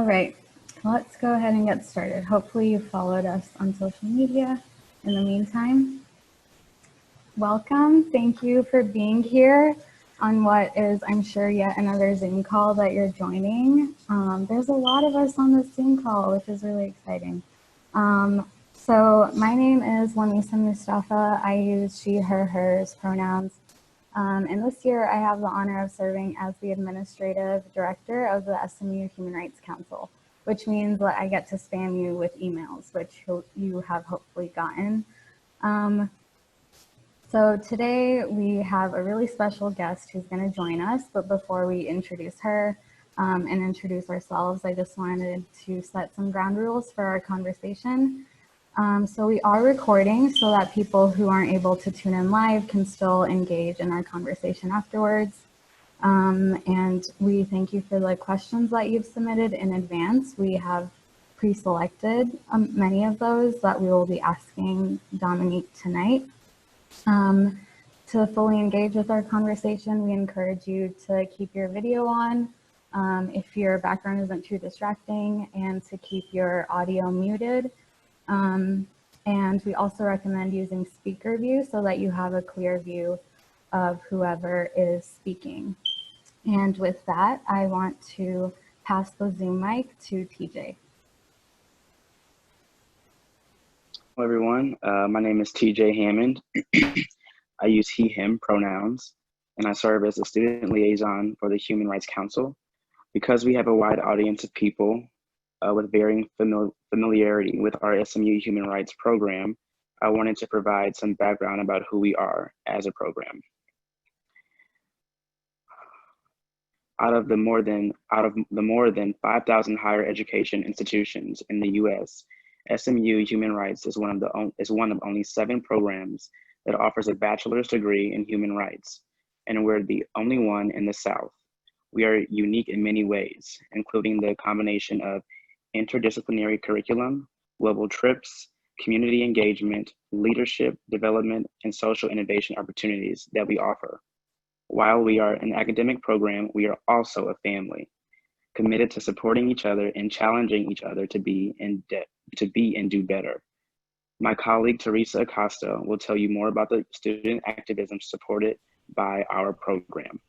All right, let's go ahead and get started. Hopefully you followed us on social media in the meantime. Welcome, thank you for being here on what is, I'm sure, yet another Zoom call that you're joining. There's a lot of us on this Zoom call, which is really exciting. So my name is Lamisa Mustafa. I use she, her, hers pronouns. And this year I have the honor of serving as the administrative director of the SMU Human Rights Council, which means that I get to spam you with emails, which you have hopefully gotten. So today we have a really special guest who's going to join us, but before we introduce her and introduce ourselves, I just wanted to set some ground rules for our conversation. So we are recording so that people who aren't able to tune in live can still engage in our conversation afterwards. And we thank you for the questions that you've submitted in advance. We have pre-selected many of those that we will be asking Dominique tonight. To fully engage with our conversation, we encourage you to keep your video on if your background isn't too distracting, and to keep your audio muted. And we also recommend using speaker view so that you have a clear view of whoever is speaking. And with that, I want to pass the Zoom mic to TJ. Hello, everyone. My name is TJ Hammond. I use he, him pronouns, and I serve as a student liaison for the Human Rights Council. Because we have a wide audience of people with varying familiarity with our SMU Human Rights program, I wanted to provide some background about who we are as a program. Out of the more than 5,000 higher education institutions in the U.S., SMU Human Rights is one of only 7 programs that offers a bachelor's degree in human rights, and we're the only one in the South. We are unique in many ways, including the combination of interdisciplinary curriculum, global trips, community engagement, leadership, development, and social innovation opportunities that we offer. While we are an academic program, we are also a family, committed to supporting each other and challenging each other to be and do better. My colleague, Teresa Acosta, will tell you more about the student activism supported by our program.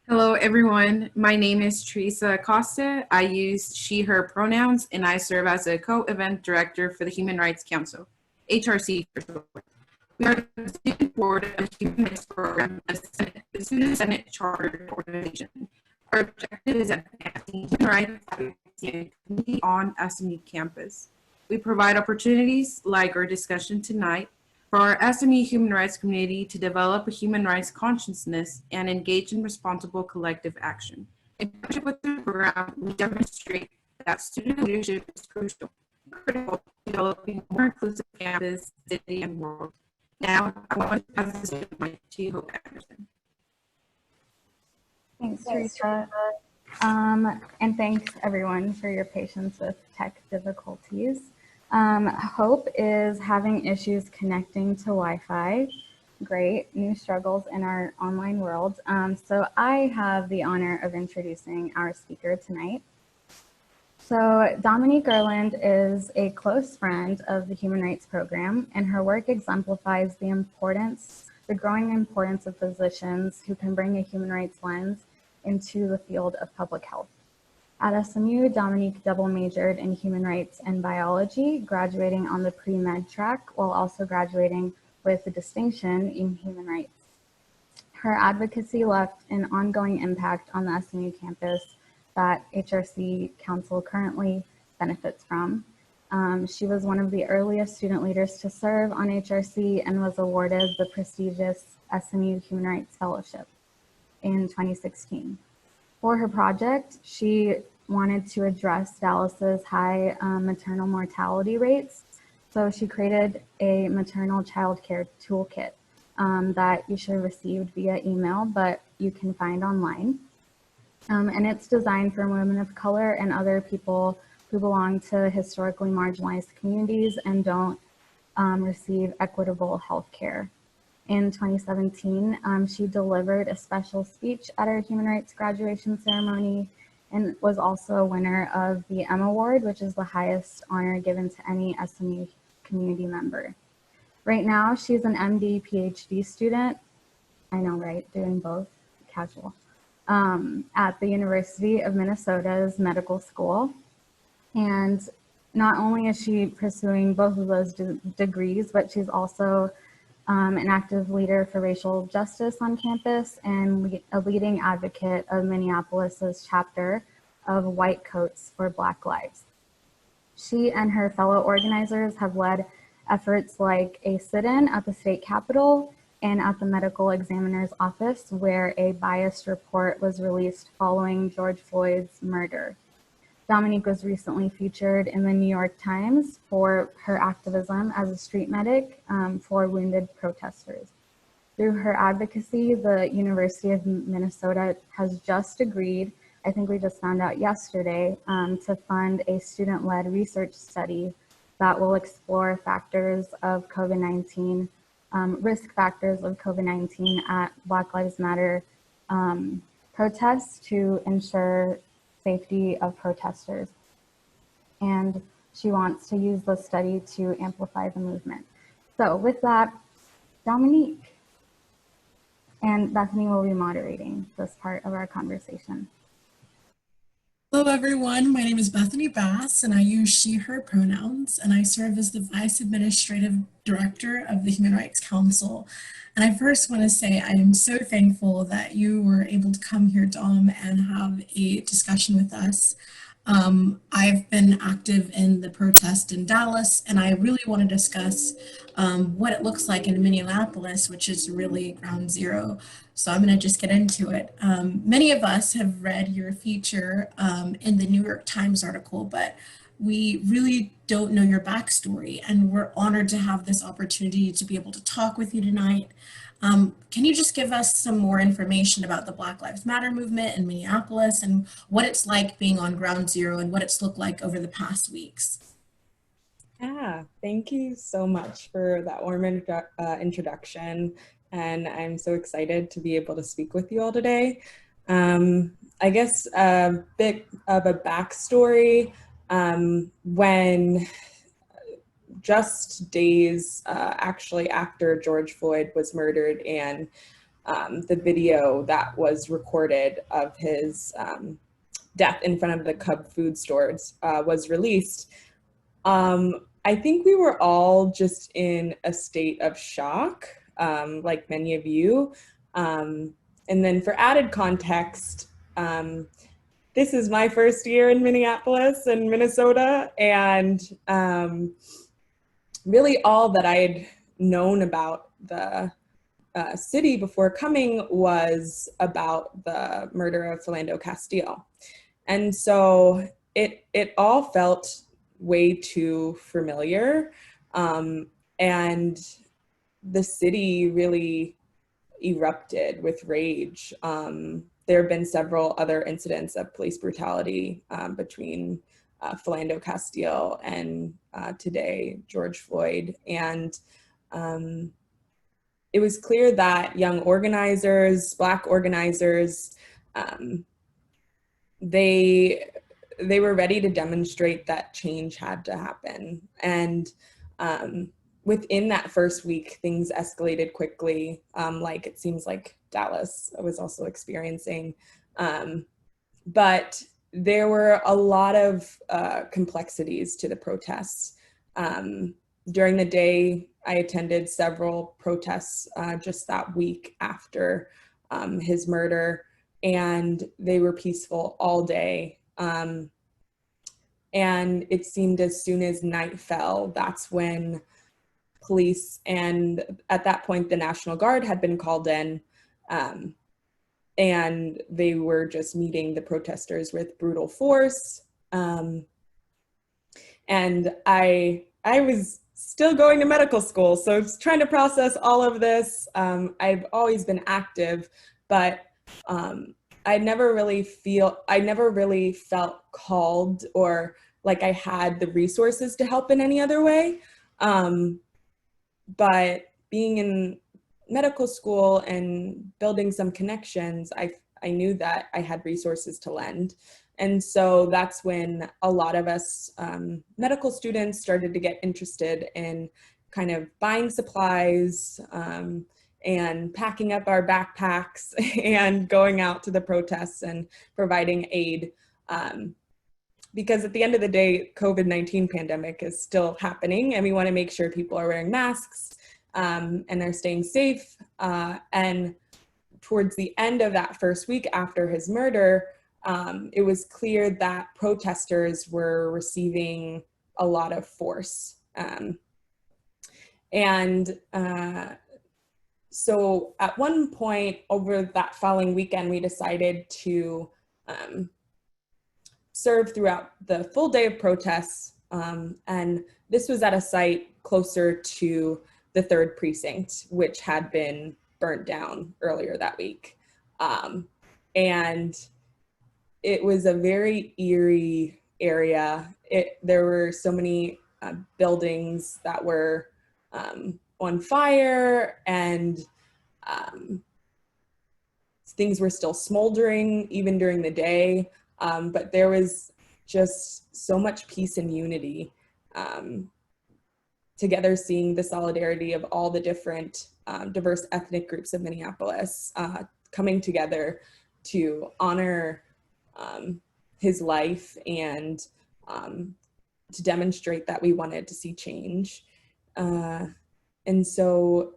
Hello, everyone. My name is Teresa Acosta. I use she, her pronouns, and I serve as a co-event director for the Human Rights Council, HRC for short. We are the student board of the Human Rights Program, the Student Senate Charter organization. Our objective is advancing human rights advocacy and community on SMU campus. We provide opportunities like our discussion tonight for our SMU human rights community to develop a human rights consciousness and engage in responsible collective action. In partnership with the program, we demonstrate that student leadership is crucial and critical to developing a more inclusive campus, city, and world. Now, I want to pass this mic to Hope Anderson. Thanks, Teresa. And thanks, everyone, for your patience with tech difficulties. Hope is having issues connecting to Wi-Fi. Great, new struggles in our online world. So I have the honor of introducing our speaker tonight. So Dominique Earland is a close friend of the Human Rights Program, and her work exemplifies the growing importance of physicians who can bring a human rights lens into the field of public health. At SMU, Dominique double majored in human rights and biology, graduating on the pre-med track while also graduating with a distinction in human rights. Her advocacy left an ongoing impact on the SMU campus that HRC Council currently benefits from. She was one of the earliest student leaders to serve on HRC and was awarded the prestigious SMU Human Rights Fellowship in 2016. For her project, she wanted to address Dallas's high maternal mortality rates. So she created a maternal child care toolkit that you should have received via email, but you can find online. And it's designed for women of color and other people who belong to historically marginalized communities and don't receive equitable health care. In 2017, she delivered a special speech at our human rights graduation ceremony and was also a winner of the M Award, which is the highest honor given to any SMU community member. Right now, she's an MD, PhD student. I know, right? Doing both, casual. At the University of Minnesota's medical school. And not only is she pursuing both of those degrees, but she's also an active leader for racial justice on campus and a leading advocate of Minneapolis's chapter of White Coats for Black Lives. She and her fellow organizers have led efforts like a sit-in at the state capitol and at the medical examiner's office, where a biased report was released following George Floyd's murder. Dominique was recently featured in the New York Times for her activism as a street medic for wounded protesters. Through her advocacy, the University of Minnesota has just agreed, I think we just found out yesterday, to fund a student-led research study that will explore factors of COVID-19, risk factors of COVID-19 at Black Lives Matter protests to ensure safety of protesters. And she wants to use the study to amplify the movement. So with that, Dominique and Bethany will be moderating this part of our conversation. Hello everyone, my name is Bethany Bass and I use she, her pronouns, and I serve as the Vice Administrative Director of the Human Rights Council. And I first want to say I am so thankful that you were able to come here, Dom, and have a discussion with us. I've been active in the protest in Dallas, and I really want to discuss what it looks like in Minneapolis, which is really ground zero. So I'm going to just get into it. Many of us have read your feature in the New York Times article, but we really don't know your backstory, and we're honored to have this opportunity to be able to talk with you tonight. Can you just give us some more information about the Black Lives Matter movement in Minneapolis and what it's like being on ground zero and what it's looked like over the past weeks? Yeah, thank you so much for that warm introduction. And I'm so excited to be able to speak with you all today. I guess a bit of a backstory. When just days actually after George Floyd was murdered and the video that was recorded of his death in front of the Cub food stores was released, I think we were all just in a state of shock, like many of you. And then for added context, this is my first year in Minneapolis and Minnesota, and really all that I had known about the city before coming was about the murder of Philando Castile. And so it all felt way too familiar, and the city really erupted with rage. There have been several other incidents of police brutality between Philando Castile and today George Floyd. And it was clear that young organizers, Black organizers, they were ready to demonstrate that change had to happen. And within that first week, things escalated quickly, like it seems like Dallas was also experiencing. But there were a lot of complexities to the protests. During the day, I attended several protests just that week after his murder, and they were peaceful all day. And it seemed as soon as night fell, that's when police, and at that point the National Guard had been called in, and they were just meeting the protesters with brutal force. And I was still going to medical school, so I was trying to process all of this. I've always been active, but I never really felt called or like I had the resources to help in any other way. But being in medical school and building some connections, I knew that I had resources to lend. And so that's when a lot of us medical students started to get interested in kind of buying supplies and packing up our backpacks and going out to the protests and providing aid. Because at the end of the day, COVID-19 pandemic is still happening, and we want to make sure people are wearing masks and they're staying safe. And towards the end of that first week after his murder, it was clear that protesters were receiving a lot of force. So at one point over that following weekend, we decided to serve throughout the full day of protests. And this was at a site closer to the 3rd precinct, which had been burnt down earlier that week. And it was a very eerie area. There were so many buildings that were on fire, and things were still smoldering even during the day. But there was just so much peace and unity together, seeing the solidarity of all the different diverse ethnic groups of Minneapolis coming together to honor his life and to demonstrate that we wanted to see change. And so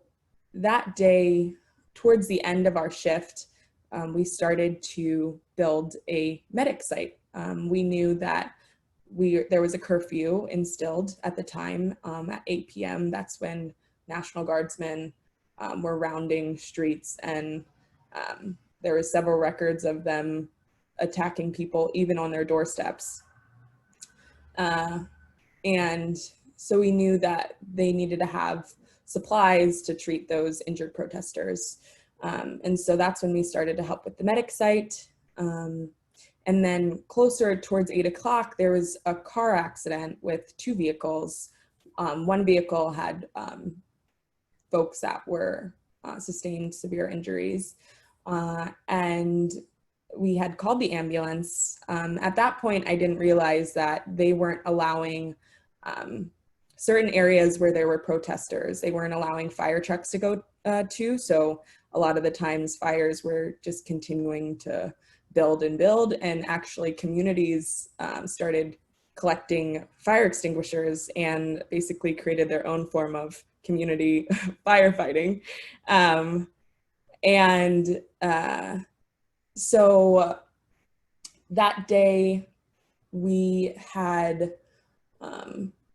that day, towards the end of our shift, we started to build a medic site. We knew that there was a curfew instilled at the time at 8 p.m. That's when National Guardsmen were rounding streets, and there was several records of them attacking people even on their doorsteps. And so we knew that they needed to have supplies to treat those injured protesters. And so that's when we started to help with the medic site. And then closer towards 8 o'clock, there was a car accident with 2 vehicles. One vehicle had folks that were sustained severe injuries. And we had called the ambulance. At that point, I didn't realize that they weren't allowing certain areas where there were protesters. They weren't allowing fire trucks to go to. So a lot of the times fires were just continuing to build, and actually communities started collecting fire extinguishers and basically created their own form of community firefighting. So that day we had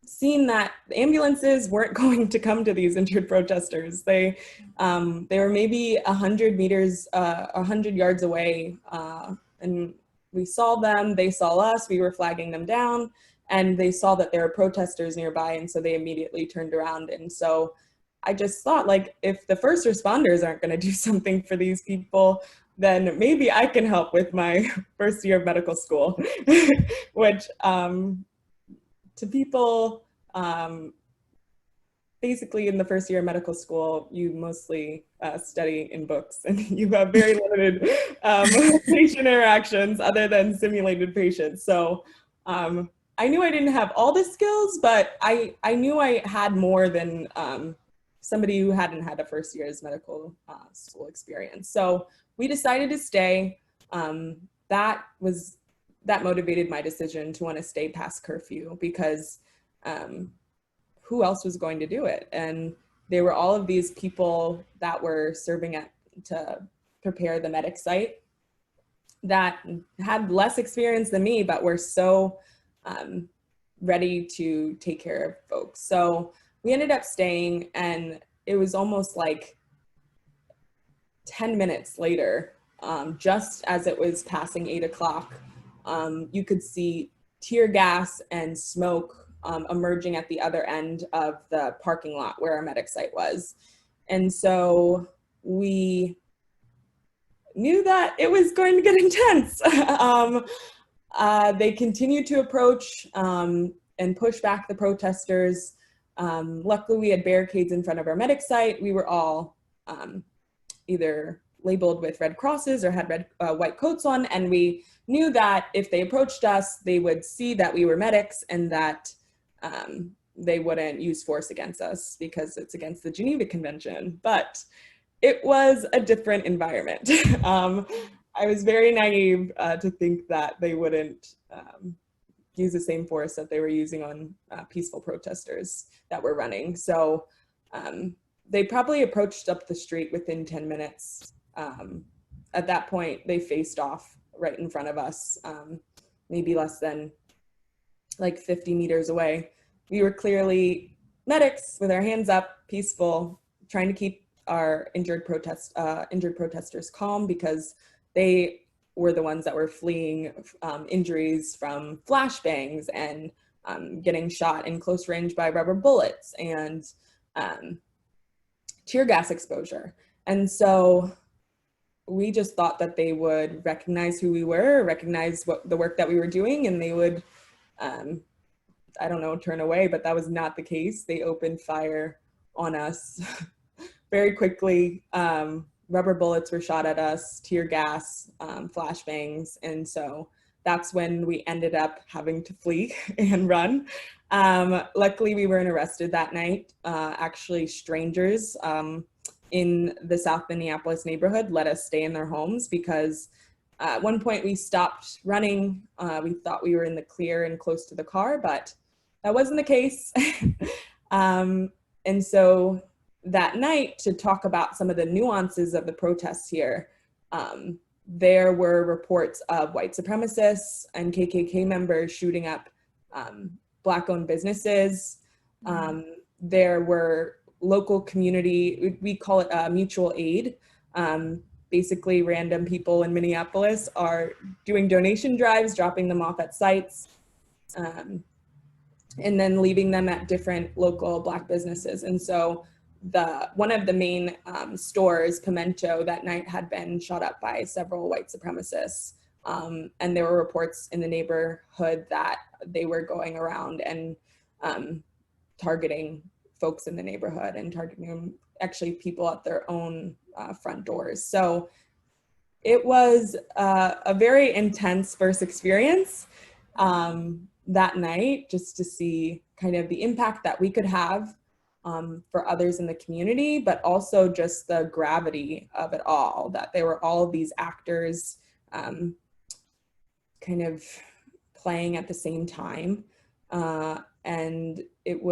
seen that the ambulances weren't going to come to these injured protesters. They were maybe 100 meters, 100 yards away, and we saw them, they saw us, we were flagging them down, and they saw that there were protesters nearby, and so they immediately turned around. And so I just thought, like, if the first responders aren't going to do something for these people, then maybe I can help with my first year of medical school, which to people, basically in the first year of medical school, you mostly study in books, and you have very limited patient interactions other than simulated patients. So I knew I didn't have all the skills, but I knew I had more than somebody who hadn't had a first year's medical school experience. So we decided to stay. That motivated my decision to want to stay past curfew, because who else was going to do it? And there were all of these people that were serving to prepare the medic site that had less experience than me, but were so ready to take care of folks. So we ended up staying, and it was almost like 10 minutes later, just as it was passing 8 o'clock, you could see tear gas and smoke emerging at the other end of the parking lot where our medic site was. And so we knew that it was going to get intense. They continued to approach and push back the protesters. Luckily, we had barricades in front of our medic site. We were all either labeled with red crosses or had white coats on, and we knew that if they approached us, they would see that we were medics and that they wouldn't use force against us because it's against the Geneva Convention. But it was a different environment. I was very naive to think that they wouldn't use the same force that they were using on peaceful protesters that were running. So they probably approached up the street within 10 minutes. At that point, they faced off right in front of us, maybe less than like 50 meters away. We were clearly medics with our hands up, peaceful, trying to keep our injured protesters calm, because they were the ones that were fleeing injuries from flashbangs and getting shot in close range by rubber bullets and tear gas exposure. And so we just thought that they would recognize who we were, recognize the work that we were doing, and they would, I don't know, turn away, but that was not the case. They opened fire on us very quickly. Rubber bullets were shot at us, tear gas, flashbangs. And so that's when we ended up having to flee and run. Luckily, we weren't arrested that night. Actually, strangers in the South Minneapolis neighborhood let us stay in their homes, because at one point we stopped running. We thought we were in the clear and close to the car, but that wasn't the case. And so that night, to talk about some of the nuances of the protests here, there were reports of white supremacists and KKK members shooting up Black-owned businesses. There were local community, we call it mutual aid. Basically, random people in Minneapolis are doing donation drives, dropping them off at sites, and then leaving them at different local Black businesses. And so one of the main stores, Pimento, that night had been shot up by several white supremacists. And there were reports in the neighborhood that they were going around and targeting folks in the neighborhood and targeting actually people at their own front doors. So it was a very intense first experience that night, just to see kind of the impact that we could have for others in the community, but also just the gravity of it all, that there were all of these actors kind of playing at the same time. And it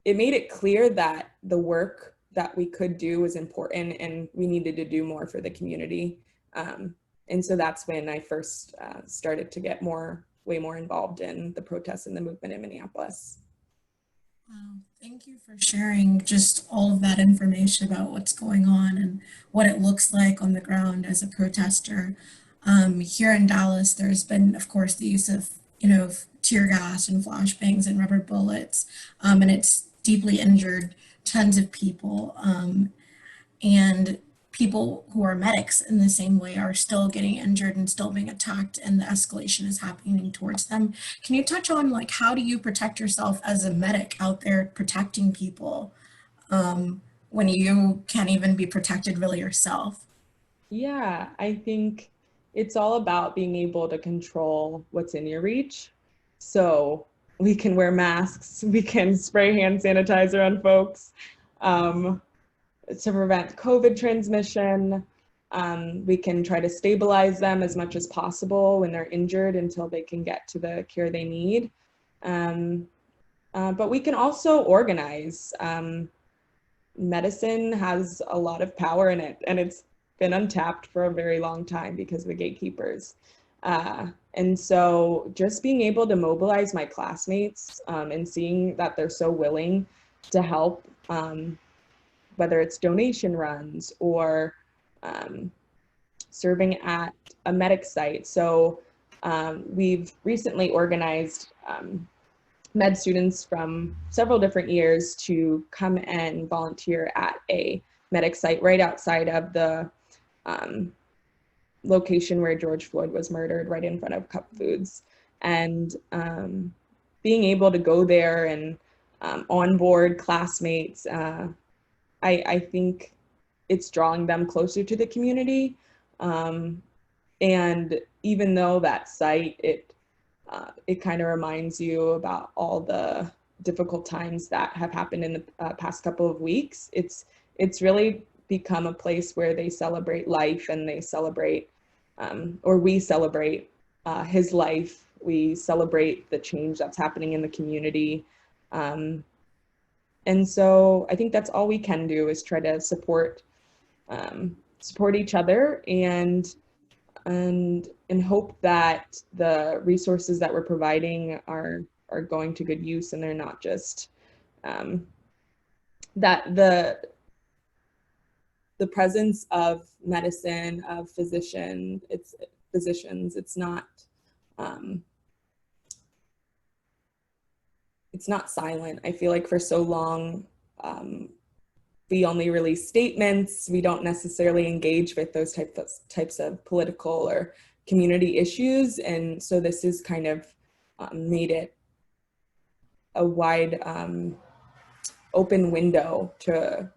made it clear that the work that we could do was important and we needed to do more for the community. And so that's when I first started to get way more involved in the protests and the movement in Minneapolis. Wow, thank you for sharing just all of that information about what's going on and what it looks like on the ground as a protester. Here in Dallas, there's been, of course, the use of, tear gas and flashbangs and rubber bullets, and it's deeply injured tons of people. And people who are medics in the same way are still getting injured and still being attacked, and the escalation is happening towards them. Can you touch on, like, how do you protect yourself as a medic out there protecting people when you can't even be protected really yourself? Yeah, I think it's all about being able to control what's in your reach. So we can wear masks, we can spray hand sanitizer on folks to prevent COVID transmission. We can try to stabilize them as much as possible when they're injured until they can get to the care they need. But we can also organize. Medicine has a lot of power in it, and it's been untapped for a very long time because of the gatekeepers. And so just being able to mobilize my classmates and seeing that they're so willing to help, whether it's donation runs or serving at a medic site. So we've recently organized med students from several different years to come and volunteer at a medic site right outside of the location where George Floyd was murdered, right in front of Cup Foods. And being able to go there and onboard classmates, I think it's drawing them closer to the community. And even though that site, it kind of reminds you about all the difficult times that have happened in the past couple of weeks, it's really become a place where they celebrate life, and they celebrate, or we celebrate his life. We celebrate the change that's happening in the community. And so I think that's all we can do, is try to support each other, and hope that the resources that we're providing are going to good use, and they're not just that the presence of medicine, of physicians, it's not silent. I feel like for so long, we only release statements. We don't necessarily engage with those types of political or community issues. And so this has kind of made it a wide open window to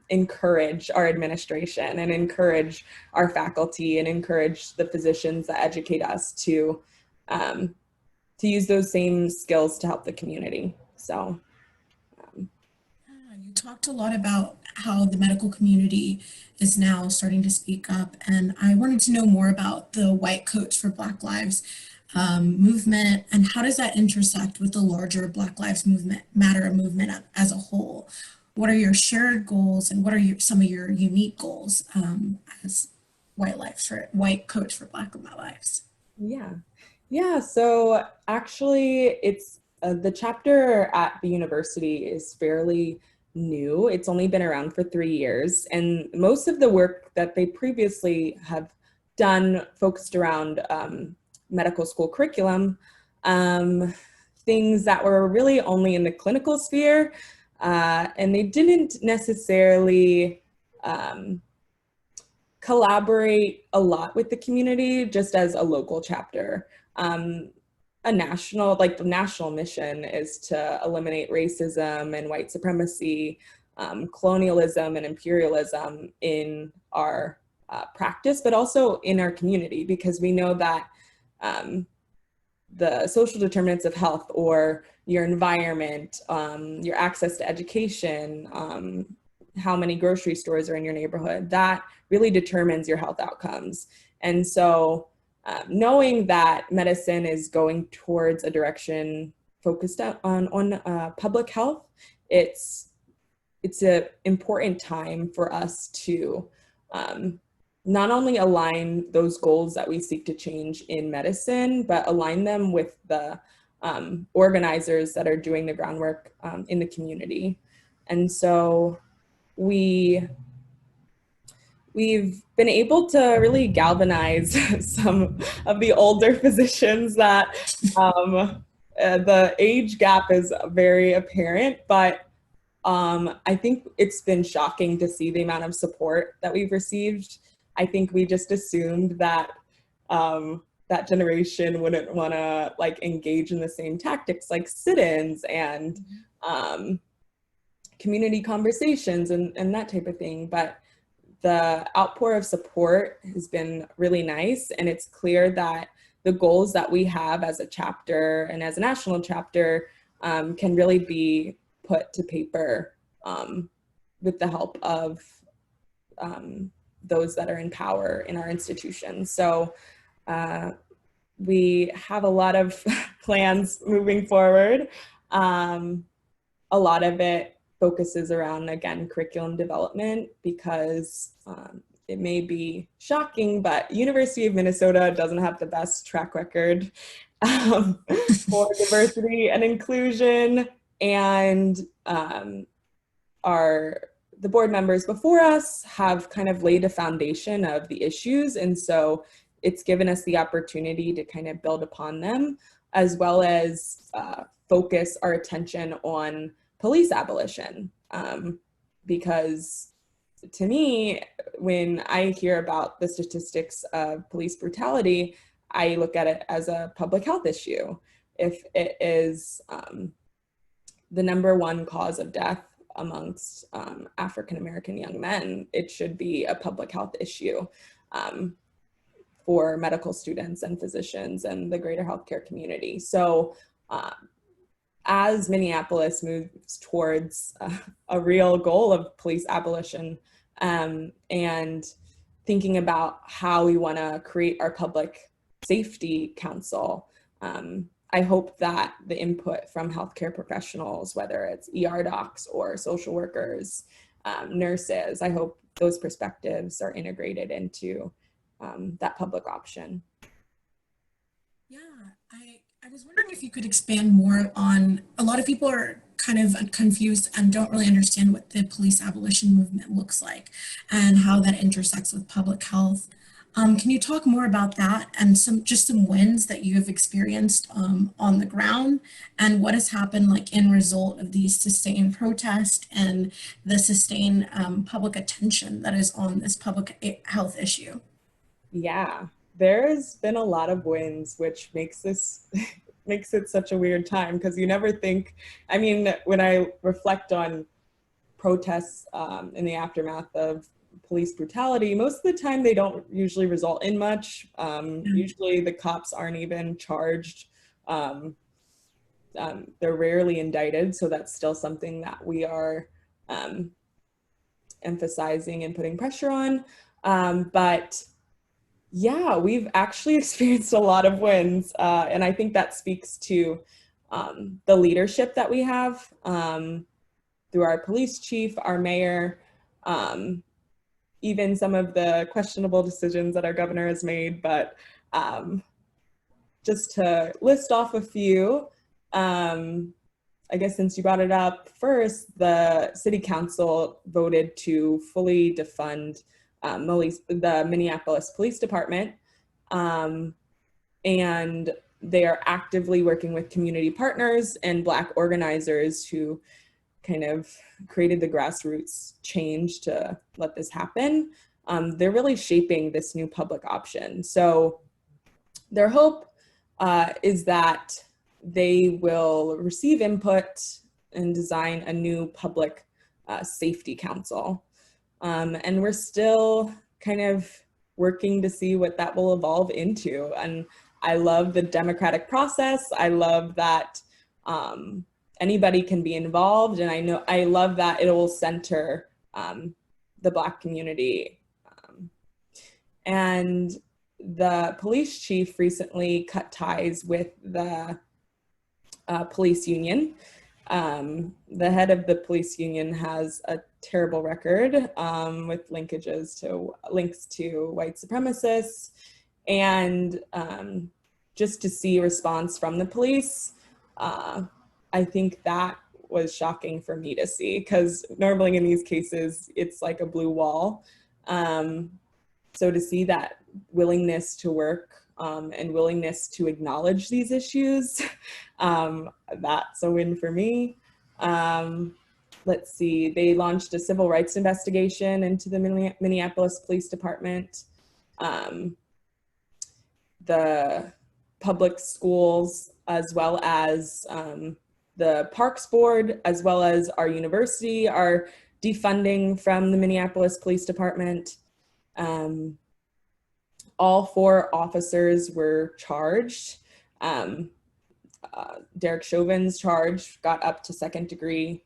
encourage our administration and encourage our faculty and encourage the physicians that educate us to use those same skills to help the community. So. You talked a lot about how the medical community is now starting to speak up, and I wanted to know more about the White Coats for Black Lives movement, and how does that intersect with the larger Black Lives Matter movement as a whole? What are your shared goals, and what are some of your unique goals as White Coats for Black Lives? Yeah. So actually, it's the chapter at the university is fairly new. It's only been around for 3 years, and most of the work that they previously have done focused around medical school curriculum, things that were really only in the clinical sphere, and they didn't necessarily collaborate a lot with the community just as a local chapter. The national mission is to eliminate racism and white supremacy, colonialism and imperialism in our practice, but also in our community, because we know that the social determinants of health, or your environment, your access to education, how many grocery stores are in your neighborhood, that really determines your health outcomes. And so knowing that medicine is going towards a direction focused on public health, it's an important time for us to not only align those goals that we seek to change in medicine, but align them with the organizers that are doing the groundwork in the community. And so we've been able to really galvanize some of the older physicians that the age gap is very apparent, but I think it's been shocking to see the amount of support that we've received. I think we just assumed that that generation wouldn't want to engage in the same tactics like sit-ins and community conversations and that type of thing. But the outpour of support has been really nice, and it's clear that the goals that we have as a chapter and as a national chapter can really be put to paper with the help of those that are in power in our institutions. So we have a lot of plans moving forward. A lot of it focuses around, again, curriculum development, because it may be shocking, but University of Minnesota doesn't have the best track record for diversity and inclusion, and the board members before us have kind of laid a foundation of the issues, and so it's given us the opportunity to kind of build upon them, as well as focus our attention on police abolition, because to me, when I hear about the statistics of police brutality, I look at it as a public health issue. If it is the #1 cause of death amongst African-American young men, it should be a public health issue for medical students and physicians and the greater healthcare community. So as Minneapolis moves towards a real goal of police abolition, and thinking about how we want to create our public safety council, I hope that the input from healthcare professionals, whether it's ER docs or social workers, nurses, I hope those perspectives are integrated into that public option. Yeah, I was wondering if you could expand more on, a lot of people are kind of confused and don't really understand what the police abolition movement looks like and how that intersects with public health. Can you talk more about that and some wins that you have experienced on the ground, and what has happened like in result of these sustained protests and the sustained public attention that is on this public health issue? Yeah, there's been a lot of wins, which makes this makes it such a weird time, because you never think, I mean, when I reflect on protests in the aftermath of police brutality, most of the time they don't usually result in much. Usually the cops aren't even charged. They're rarely indicted, so that's still something that we are emphasizing and putting pressure on. But yeah, we've actually experienced a lot of wins, and I think that speaks to the leadership that we have through our police chief, our mayor, even some of the questionable decisions that our governor has made. But just to list off a few, I guess since you brought it up first, the city council voted to fully defund the Minneapolis Police Department, and they are actively working with community partners and Black organizers who kind of created the grassroots change to let this happen. They're really shaping this new public option. So their hope is that they will receive input and design a new public safety council. And we're still kind of working to see what that will evolve into. And I love the democratic process. I love that anybody can be involved. And I love that it will center the Black community. And the police chief recently cut ties with the police union. The head of the police union has a terrible record with links to white supremacists, and just to see a response from the police, I think that was shocking for me to see, because normally in these cases it's like a blue wall. So to see that willingness to work and willingness to acknowledge these issues, that's a win for me. Let's see, they launched a civil rights investigation into the Minneapolis Police Department. The public schools, as well as the Parks Board, as well as our university, are defunding from the Minneapolis Police Department. All 4 officers were charged. Derek Chauvin's charge got up to second-degree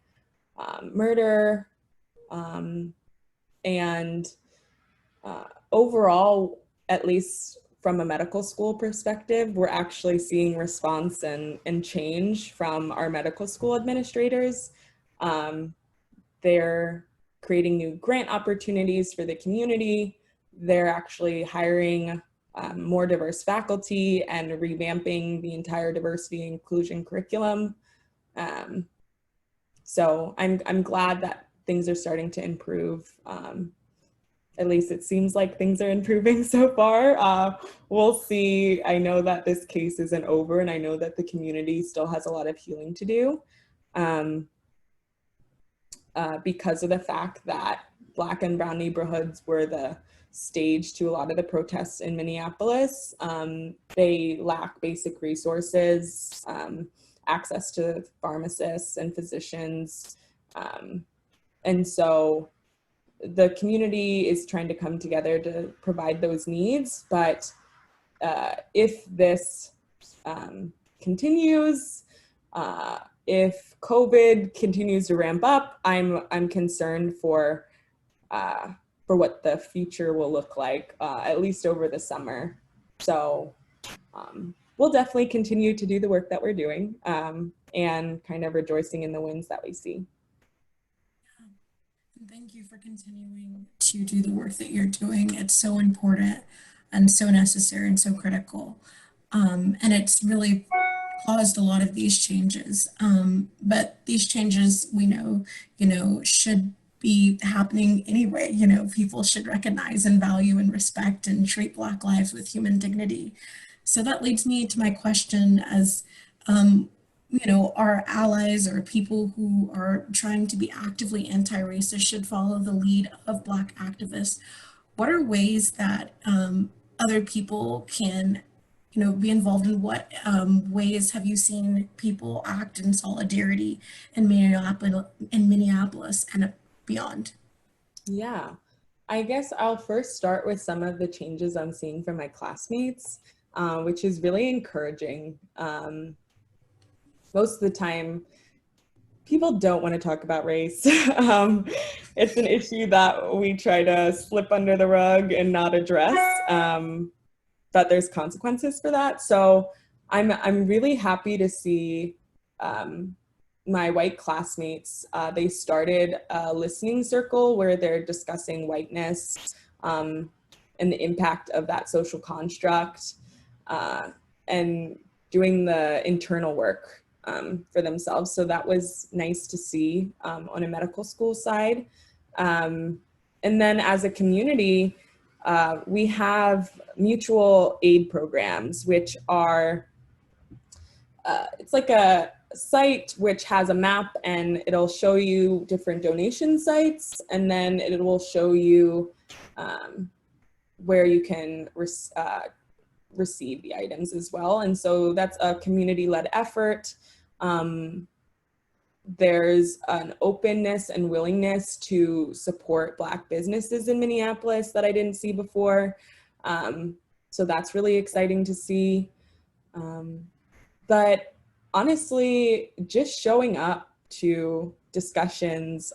murder. And overall, at least from a medical school perspective, we're actually seeing response and change from our medical school administrators. They're creating new grant opportunities for the community. They're actually hiring more diverse faculty and revamping the entire diversity and inclusion curriculum. So I'm glad that things are starting to improve. At least it seems like things are improving so far. We'll see. I know that this case isn't over, and I know that the community still has a lot of healing to do, because of the fact that Black and brown neighborhoods were the stage to a lot of the protests in Minneapolis. They lack basic resources, access to pharmacists and physicians, And so the community is trying to come together to provide those needs. But if this continues, if COVID continues to ramp up, I'm concerned for what the future will look like, at least over the summer. So we'll definitely continue to do the work that we're doing, and kind of rejoicing in the wins that we see. Thank you for continuing to do the work that you're doing. It's so important and so necessary and so critical. And it's really caused a lot of these changes. But these changes, we know, should be happening anyway. People should recognize and value and respect and treat Black lives with human dignity. So that leads me to my question as, our allies or people who are trying to be actively anti-racist should follow the lead of Black activists. What are ways that other people can, be involved in? What ways have you seen people act in solidarity in Minneapolis and beyond? Yeah, I guess I'll first start with some of the changes I'm seeing from my classmates, which is really encouraging. Most of the time, people don't want to talk about race. It's an issue that we try to slip under the rug and not address, but there's consequences for that. So I'm really happy to see my white classmates. They started a listening circle where they're discussing whiteness and the impact of that social construct, and doing the internal work for themselves. So that was nice to see on a medical school side. And then as a community, we have mutual aid programs, which are, it's like a site which has a map and it'll show you different donation sites, and then it will show you where you can receive the items as well. And so that's a community-led effort. There's an openness and willingness to support Black businesses in Minneapolis that I didn't see before. So that's really exciting to see. But honestly, just showing up to discussions,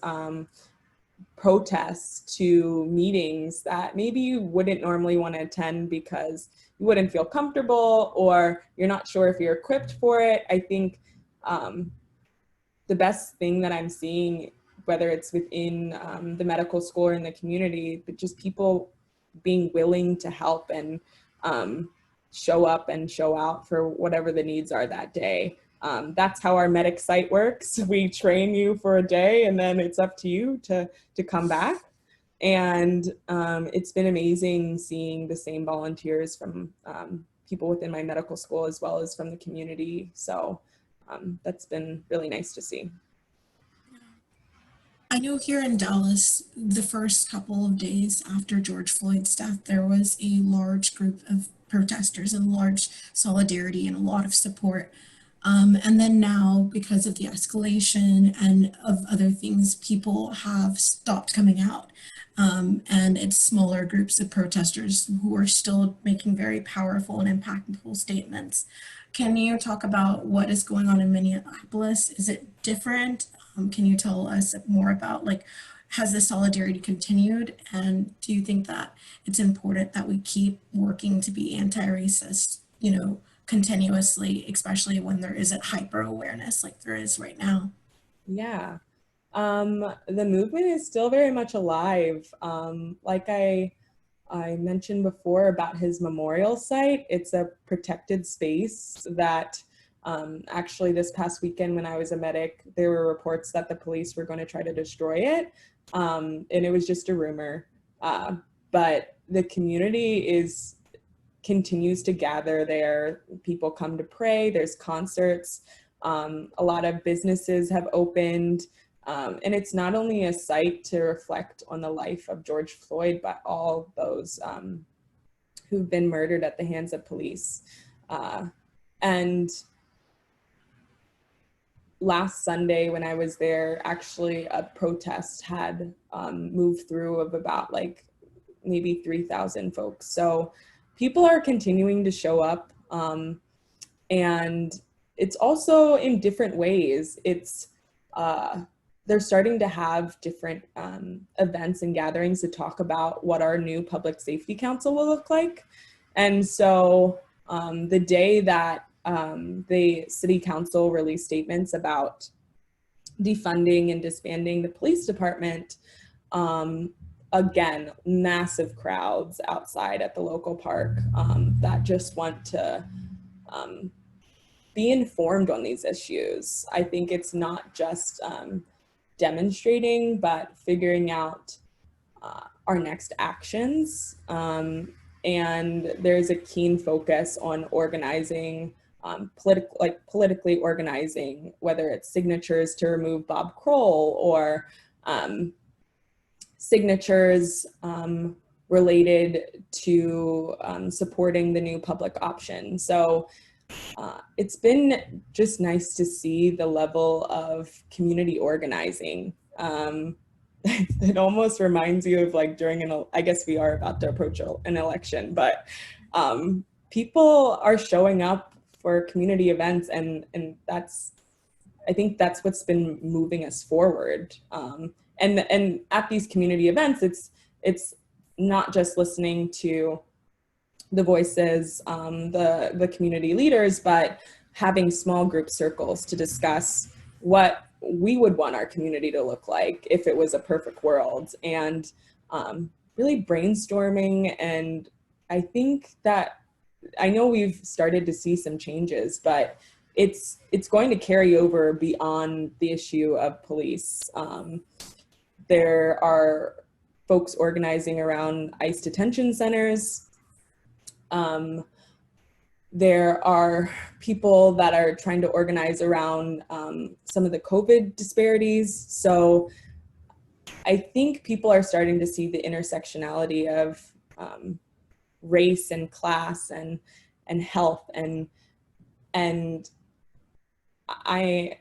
protests, to meetings that maybe you wouldn't normally want to attend because you wouldn't feel comfortable or you're not sure if you're equipped for it. I think the best thing that I'm seeing, whether it's within the medical school or in the community, but just people being willing to help and show up and show out for whatever the needs are that day. That's how our medic site works. We train you for a day and then it's up to you to come back. And it's been amazing seeing the same volunteers from people within my medical school as well as from the community. So that's been really nice to see. I know here in Dallas, the first couple of days after George Floyd's death, there was a large group of protesters and large solidarity and a lot of support. And then now, because of the escalation and of other things, people have stopped coming out. And it's smaller groups of protesters who are still making very powerful and impactful statements. Can you talk about what is going on in Minneapolis? Is it different? Can you tell us more about, has the solidarity continued? And do you think that it's important that we keep working to be anti-racist, continuously, especially when there isn't hyper awareness like there is right now? Yeah, the movement is still very much alive. Like I mentioned before about his memorial site, it's a protected space that actually this past weekend when I was a medic, there were reports that the police were going to try to destroy it. And it was just a rumor. But the community continues to gather there. People come to pray, there's concerts. A lot of businesses have opened. And it's not only a site to reflect on the life of George Floyd, but all those who've been murdered at the hands of police. And last Sunday when I was there, actually a protest had moved through of about like maybe 3,000 folks. So people are continuing to show up, and it's also in different ways. It's they're starting to have different events and gatherings to talk about what our new public safety council will look like. And so the day that the city council released statements about defunding and disbanding the police department, again, massive crowds outside at the local park that just want to be informed on these issues. I think it's not just demonstrating, but figuring out our next actions. And there's a keen focus on organizing, politically organizing, whether it's signatures to remove Bob Kroll or signatures related to supporting the new public option. So it's been just nice to see the level of community organizing. It almost reminds you of like during I guess we are about to approach an election, but people are showing up for community events, and I think that's what's been moving us forward. And at these community events, it's not just listening to the voices, the community leaders, but having small group circles to discuss what we would want our community to look like if it was a perfect world, and really brainstorming. And I think that, I know we've started to see some changes, but it's going to carry over beyond the issue of police. There are folks organizing around ICE detention centers. There are people that are trying to organize around some of the COVID disparities. So I think people are starting to see the intersectionality of race and class and health, and I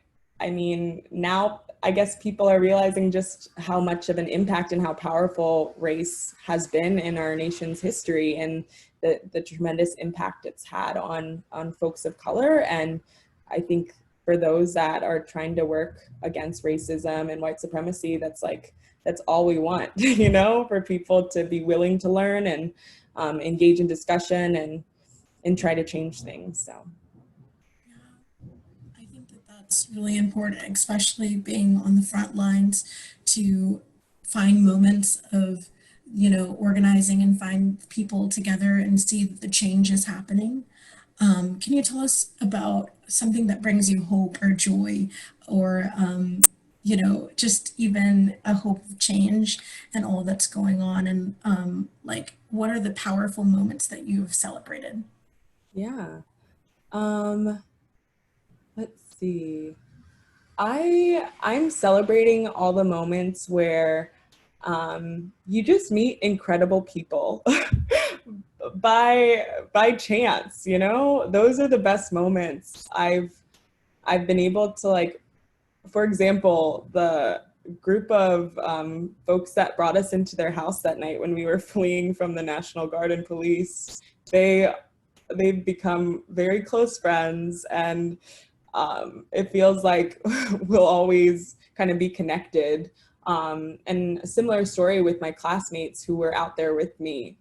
mean, now I guess people are realizing just how much of an impact and how powerful race has been in our nation's history, and the tremendous impact it's had on folks of color. And I think for those that are trying to work against racism and white supremacy, that's all we want, you know, for people to be willing to learn and engage in discussion and try to change things. So I think that that's really important, especially being on the front lines, to find moments of, you know, organizing and find people together and see that the change is happening. Can you tell us about something that brings you hope or joy, or you know, just even a hope of change and all that's going on, and like, what are the powerful moments that you've celebrated? yeah, let's see. I'm celebrating all the moments where you just meet incredible people by chance, you know. Those are the best moments. I've been able to, like, for example, the group of folks that brought us into their house that night when we were fleeing from the National Guard and police, they've become very close friends, and it feels like we'll always kind of be connected. And a similar story with my classmates who were out there with me.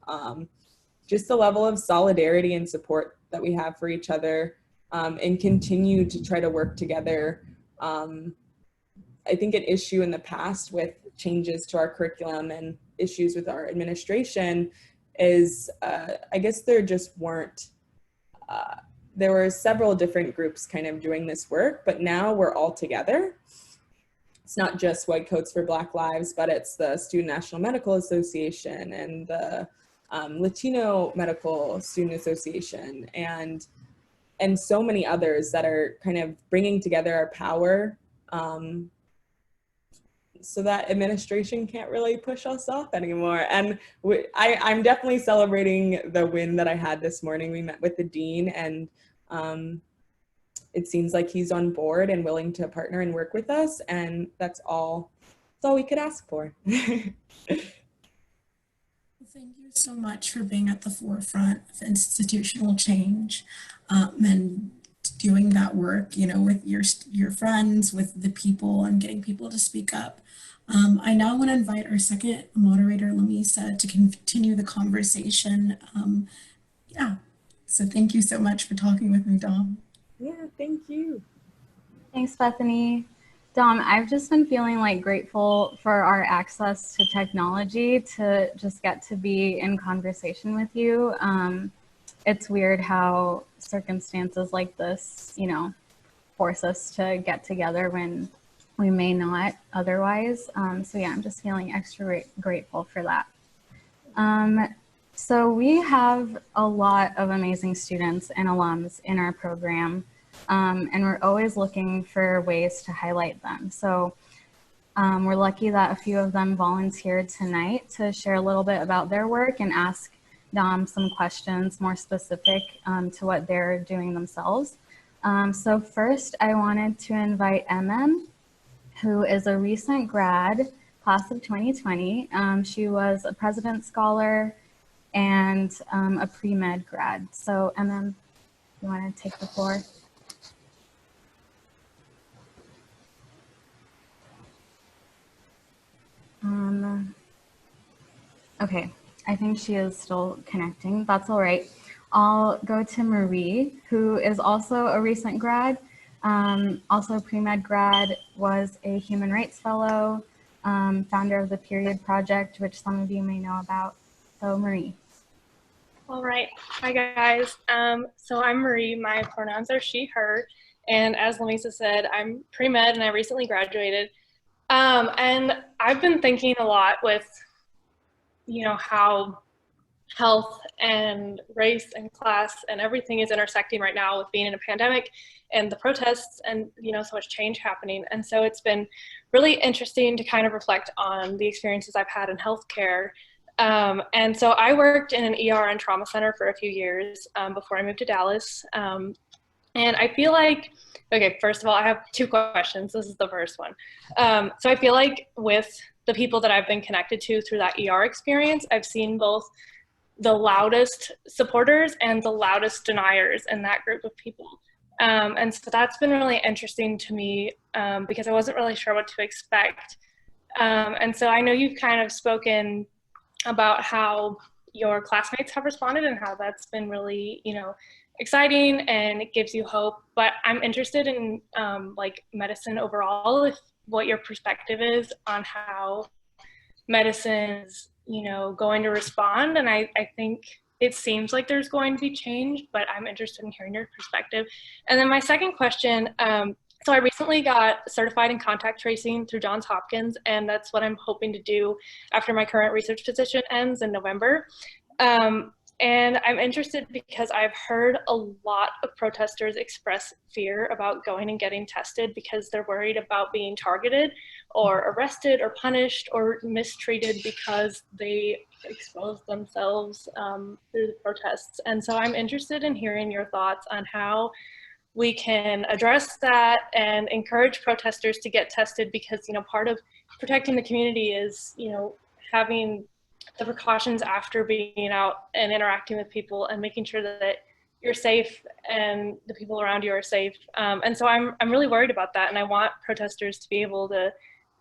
Just the level of solidarity and support that we have for each other, and continue to try to work together. I think an issue in the past with changes to our curriculum and issues with our administration is, I guess there just weren't, there were several different groups kind of doing this work, but now we're all together. It's not just White Coats for Black Lives, but it's the Student National Medical Association and the Latino Medical Student Association, and so many others that are kind of bringing together our power, so that administration can't really push us off anymore. And I'm definitely celebrating the win that I had this morning. We met with the dean, and it seems like he's on board and willing to partner and work with us, and that's all we could ask for. Thank you so much for being at the forefront of institutional change, and doing that work, you know, with your friends, with the people, and getting people to speak up. I now want to invite our second moderator, Lamisa, to continue the conversation. Yeah, so thank you so much for talking with me, Dom. Yeah, thank you. Thanks, Bethany. Dom, I've just been feeling like grateful for our access to technology to just get to be in conversation with you. It's weird how circumstances like this, you know, force us to get together when we may not otherwise. So yeah, I'm just feeling extra grateful for that. So we have a lot of amazing students and alums in our program. And we're always looking for ways to highlight them. So we're lucky that a few of them volunteered tonight to share a little bit about their work and ask Dom some questions more specific to what they're doing themselves. So first, I wanted to invite MM, who is a recent grad, class of 2020. She was a President's Scholar and a pre-med grad. So MM, you want to take the floor? Okay, I think she is still connecting. That's all right. I'll go to Marie, who is also a recent grad, also a pre-med grad, was a Human Rights Fellow, founder of the Period Project, which some of you may know about. So Marie. All right. Hi, guys. So I'm Marie. My pronouns are she, her. And as Lamisa said, I'm pre-med and I recently graduated. And I've been thinking a lot with, you know, how health and race and class and everything is intersecting right now with being in a pandemic and the protests and, you know, so much change happening. And so it's been really interesting to kind of reflect on the experiences I've had in healthcare. And so I worked in an ER and trauma center for a few years before I moved to Dallas. And I feel like, okay, first of all, I have two questions. This is the first one. So I feel like with the people that I've been connected to through that ER experience, I've seen both the loudest supporters and the loudest deniers in that group of people. And so that's been really interesting to me because I wasn't really sure what to expect. And so I know you've kind of spoken about how your classmates have responded and how that's been really, you know, exciting and it gives you hope. But I'm interested in like medicine overall, if what your perspective is on how medicine is, you know, going to respond. And I think it seems like there's going to be change, but I'm interested in hearing your perspective. And then my second question, so I recently got certified in contact tracing through Johns Hopkins, and that's what I'm hoping to do after my current research position ends in November. And I'm interested because I've heard a lot of protesters express fear about going and getting tested because they're worried about being targeted or arrested or punished or mistreated because they exposed themselves through the protests. And so I'm interested in hearing your thoughts on how we can address that and encourage protesters to get tested because, you know, part of protecting the community is, you know, having the precautions after being out and interacting with people and making sure that you're safe and the people around you are safe. And so I'm really worried about that. And I want protesters to be able to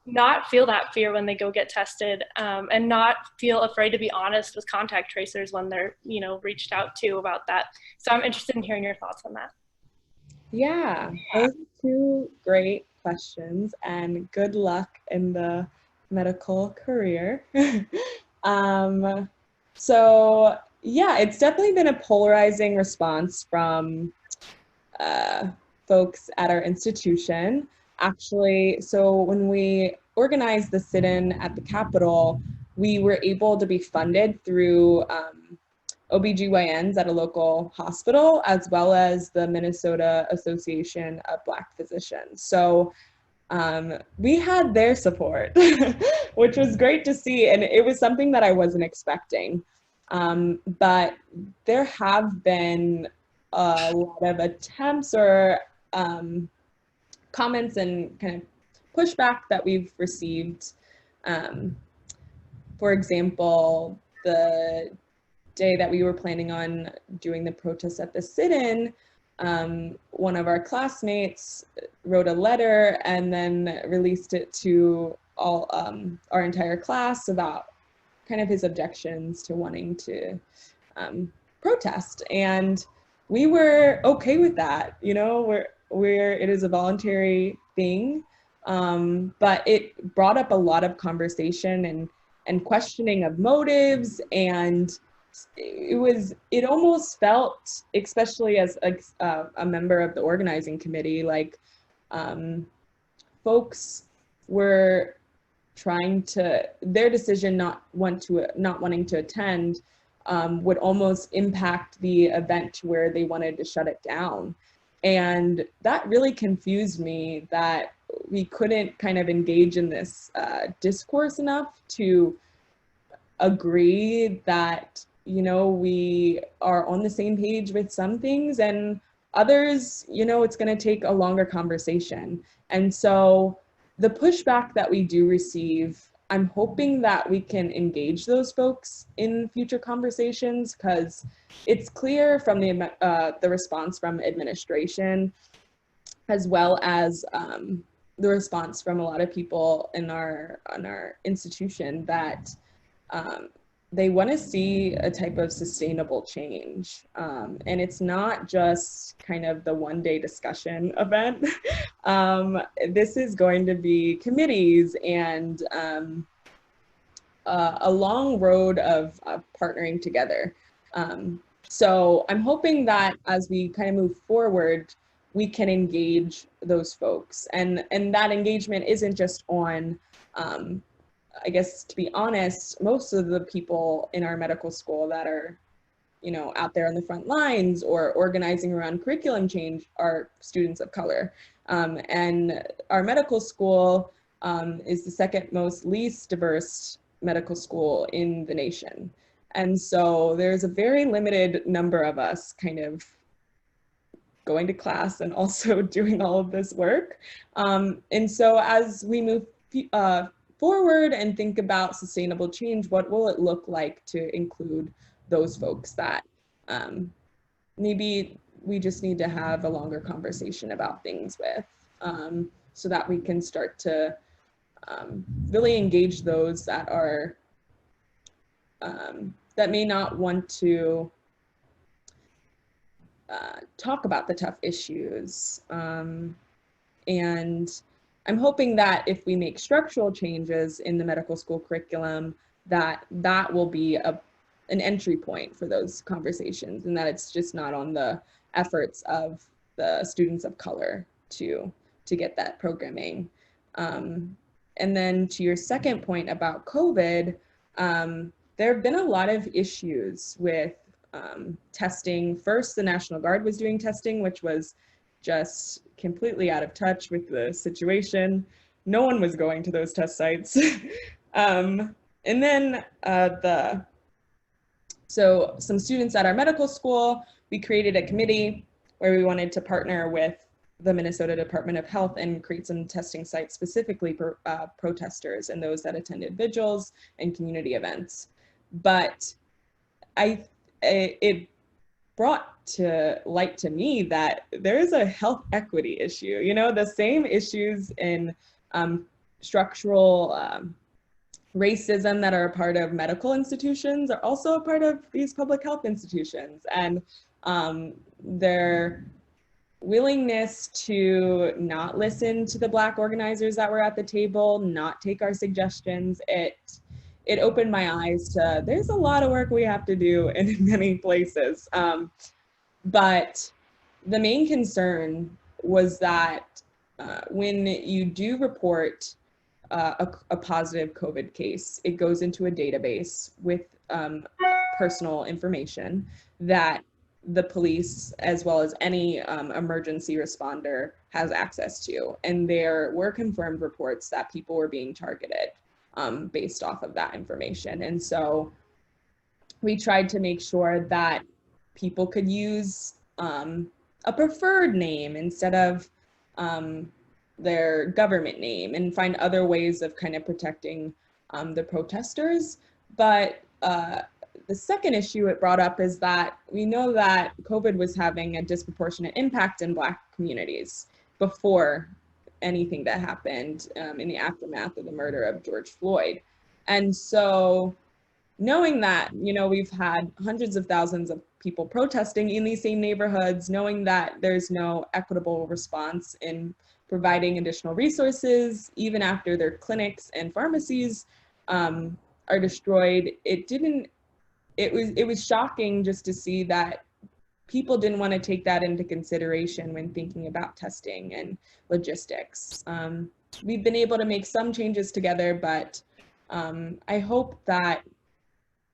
not feel that fear when they go get tested and not feel afraid to be honest with contact tracers when they're, you know, reached out to about that. So I'm interested in hearing your thoughts on that. Yeah, those are two great questions and good luck in the medical career. So yeah, it's definitely been a polarizing response from folks at our institution. Actually, so when we organized the sit-in at the Capitol, we were able to be funded through OBGYNs at a local hospital, as well as the Minnesota Association of Black Physicians. So we had their support, which was great to see. And it was something that I wasn't expecting. But there have been a lot of attempts or comments and kind of pushback that we've received. For example, the day that we were planning on doing the protest at the sit-in, one of our classmates wrote a letter and then released it to all our entire class about kind of his objections to wanting to protest. And we were okay with that, you know, where it is a voluntary thing, but it brought up a lot of conversation and questioning of motives, and it almost felt, especially as a member of the organizing committee, like folks were trying to, their decision not wanting to attend would almost impact the event where they wanted to shut it down. And that really confused me, that we couldn't kind of engage in this discourse enough to agree that, you know, we are on the same page with some things, and others, you know, it's going to take a longer conversation. And so the pushback that we do receive, I'm hoping that we can engage those folks in future conversations, because it's clear from the response from administration, as well as the response from a lot of people in our institution, that they want to see a type of sustainable change. And it's not just kind of the one-day discussion event. This is going to be committees and a long road of partnering together. So I'm hoping that as we kind of move forward, we can engage those folks. And that engagement isn't just on, I guess, to be honest, most of the people in our medical school that are, you know, out there on the front lines or organizing around curriculum change are students of color. And our medical school is the second most least diverse medical school in the nation. And so there's a very limited number of us kind of going to class and also doing all of this work. And so as we move forward and think about sustainable change, what will it look like to include those folks that maybe we just need to have a longer conversation about things with, so that we can start to really engage those that are, that may not want to talk about the tough issues. And I'm hoping that if we make structural changes in the medical school curriculum, that will be an entry point for those conversations, and that it's just not on the efforts of the students of color to get that programming. And then to your second point about COVID, there have been a lot of issues with testing. First, the National Guard was doing testing, which was just completely out of touch with the situation. No one was going to those test sites. And then so some students at our medical school, we created a committee where we wanted to partner with the Minnesota Department of Health and create some testing sites specifically for protesters and those that attended vigils and community events. But it brought to light to me that there is a health equity issue. You know, the same issues in structural racism that are a part of medical institutions are also a part of these public health institutions. And their willingness to not listen to the Black organizers that were at the table, not take our suggestions, it opened my eyes to, there's a lot of work we have to do in many places. But the main concern was that when you do report a positive COVID case, it goes into a database with personal information that the police, as well as any emergency responder, has access to. And there were confirmed reports that people were being targeted based off of that information. And so we tried to make sure that people could use a preferred name instead of their government name, and find other ways of kind of protecting the protesters. But the second issue it brought up is that we know that COVID was having a disproportionate impact in Black communities before anything that happened in the aftermath of the murder of George Floyd. And so knowing that, you know, we've had hundreds of thousands of people protesting in these same neighborhoods, knowing that there's no equitable response in providing additional resources, even after their clinics and pharmacies are destroyed, it was shocking just to see that people didn't want to take that into consideration when thinking about testing and logistics. We've been able to make some changes together, but I hope that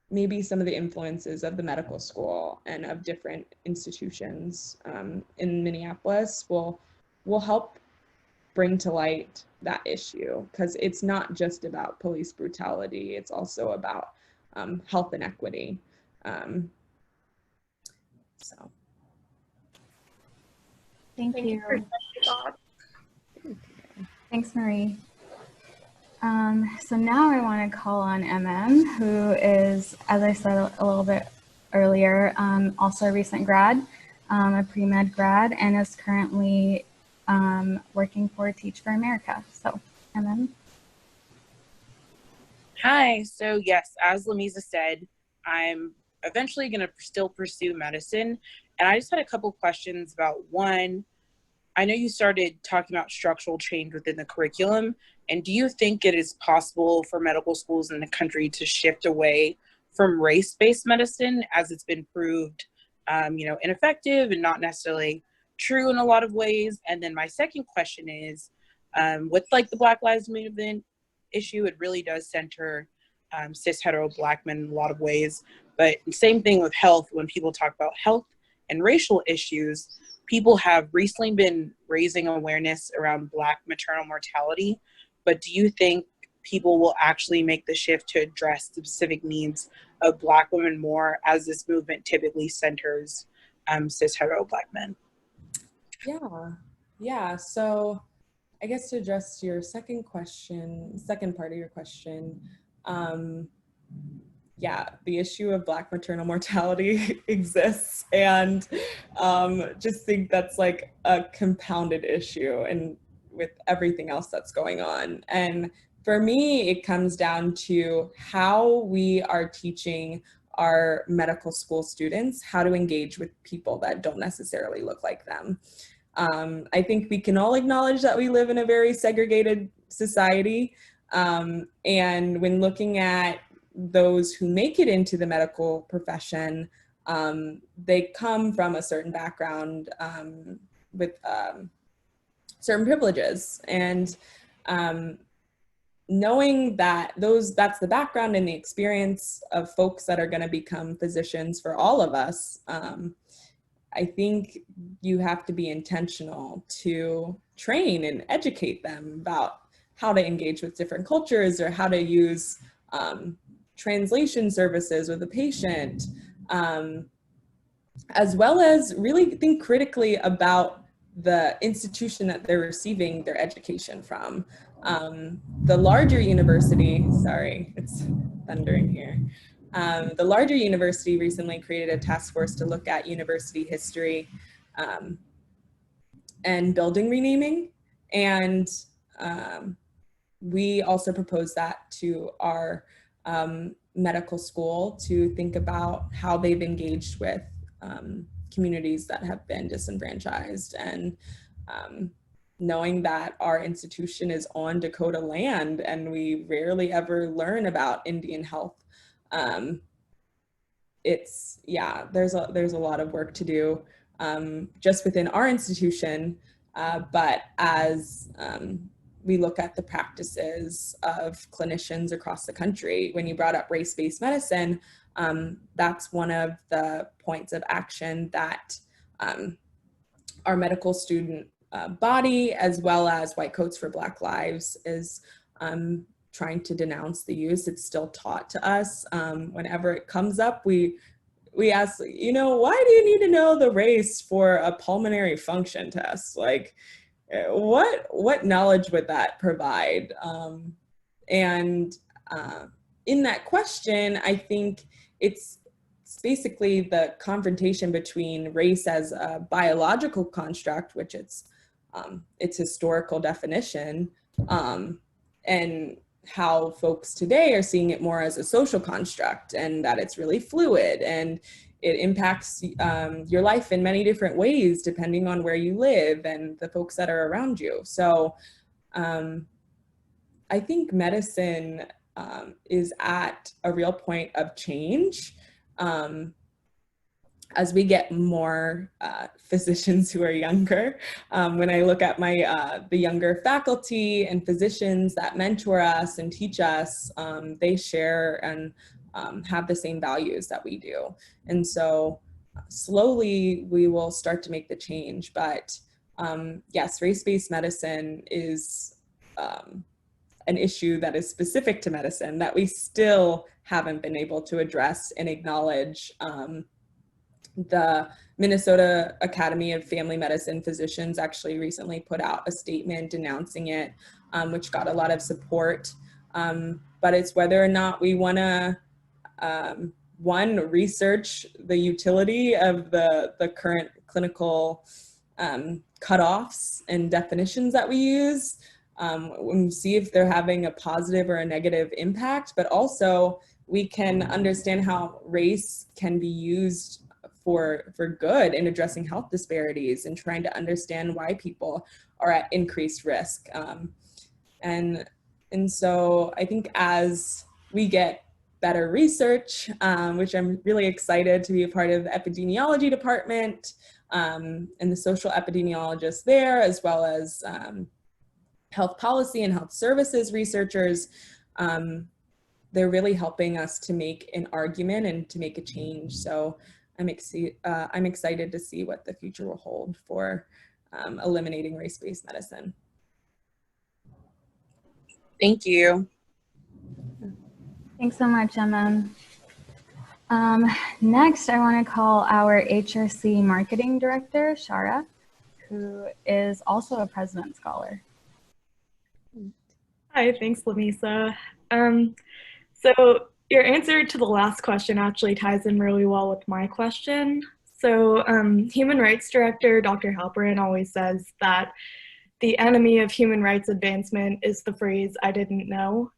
maybe some of the influences of the medical school and of different institutions in Minneapolis will help bring to light that issue, because it's not just about police brutality, it's also about health inequity. So. Thank you. for your thoughts. Thanks, Marie. So now I want to call on MM, who is, as I said a little bit earlier, also a recent grad, a pre-med grad, and is currently working for Teach for America. So, MM. Hi, so yes, as Lamisa said, I'm eventually going to still pursue medicine. And I just had a couple questions about one. I know you started talking about structural change within the curriculum. And do you think it is possible for medical schools in the country to shift away from race-based medicine, as it's been proved, ineffective and not necessarily true in a lot of ways? And then my second question is, with like the Black Lives Movement issue, it really does center cis hetero Black men in a lot of ways. But same thing with health. When people talk about health and racial issues, people have recently been raising awareness around Black maternal mortality. But do you think people will actually make the shift to address the specific needs of Black women more, as this movement typically centers cis hetero Black men? Yeah. So I guess to address your second part of your question, the issue of Black maternal mortality exists, and just think that's like a compounded issue and with everything else that's going on. And for me, it comes down to how we are teaching our medical school students how to engage with people that don't necessarily look like them. I think we can all acknowledge that we live in a very segregated society. And when looking at those who make it into the medical profession, they come from a certain background with certain privileges. And knowing that that's the background and the experience of folks that are going to become physicians for all of us, I think you have to be intentional to train and educate them about how to engage with different cultures, or how to use translation services with a patient, as well as really think critically about the institution that they're receiving their education from. The larger university, sorry, it's thundering here. The larger university recently created a task force to look at university history and building renaming. And we also proposed that to our medical school to think about how they've engaged with communities that have been disenfranchised, and knowing that our institution is on Dakota land and we rarely ever learn about Indian health. There's a lot of work to do just within our institution, but as we look at the practices of clinicians across the country. When you brought up race-based medicine, that's one of the points of action that our medical student body, as well as White Coats for Black Lives, is trying to denounce the use. It's still taught to us. Whenever it comes up, we we ask, you know, why do you need to know the race for a pulmonary function test? Like, what knowledge would that provide? And in that question, I think it's basically the confrontation between race as a biological construct, which its historical definition, and how folks today are seeing it more as a social construct, and that it's really fluid and it impacts your life in many different ways depending on where you live and the folks that are around you. So I think medicine is at a real point of change as we get more physicians who are younger. When I look at the younger faculty and physicians that mentor us and teach us, they share and have the same values that we do. And so slowly we will start to make the change. But yes, race-based medicine is an issue that is specific to medicine that we still haven't been able to address and acknowledge. The Minnesota Academy of Family Medicine Physicians actually recently put out a statement denouncing it, which got a lot of support. But it's whether or not we want to, one, research the utility of the current clinical cutoffs and definitions that we use, and see if they're having a positive or a negative impact, but also we can understand how race can be used for good in addressing health disparities and trying to understand why people are at increased risk. And so I think as we get better research, which I'm really excited to be a part of the epidemiology department and the social epidemiologists there, as well as health policy and health services researchers, they're really helping us to make an argument and to make a change. So I'm excited to see what the future will hold for eliminating race-based medicine. Thank you. Thanks so much, Emma. Next, I want to call our HRC Marketing Director, Shara, who is also a President Scholar. Hi, thanks, Lamisa. So your answer to the last question actually ties in really well with my question. So Human Rights Director Dr. Halperin always says that the enemy of human rights advancement is the phrase, "I didn't know."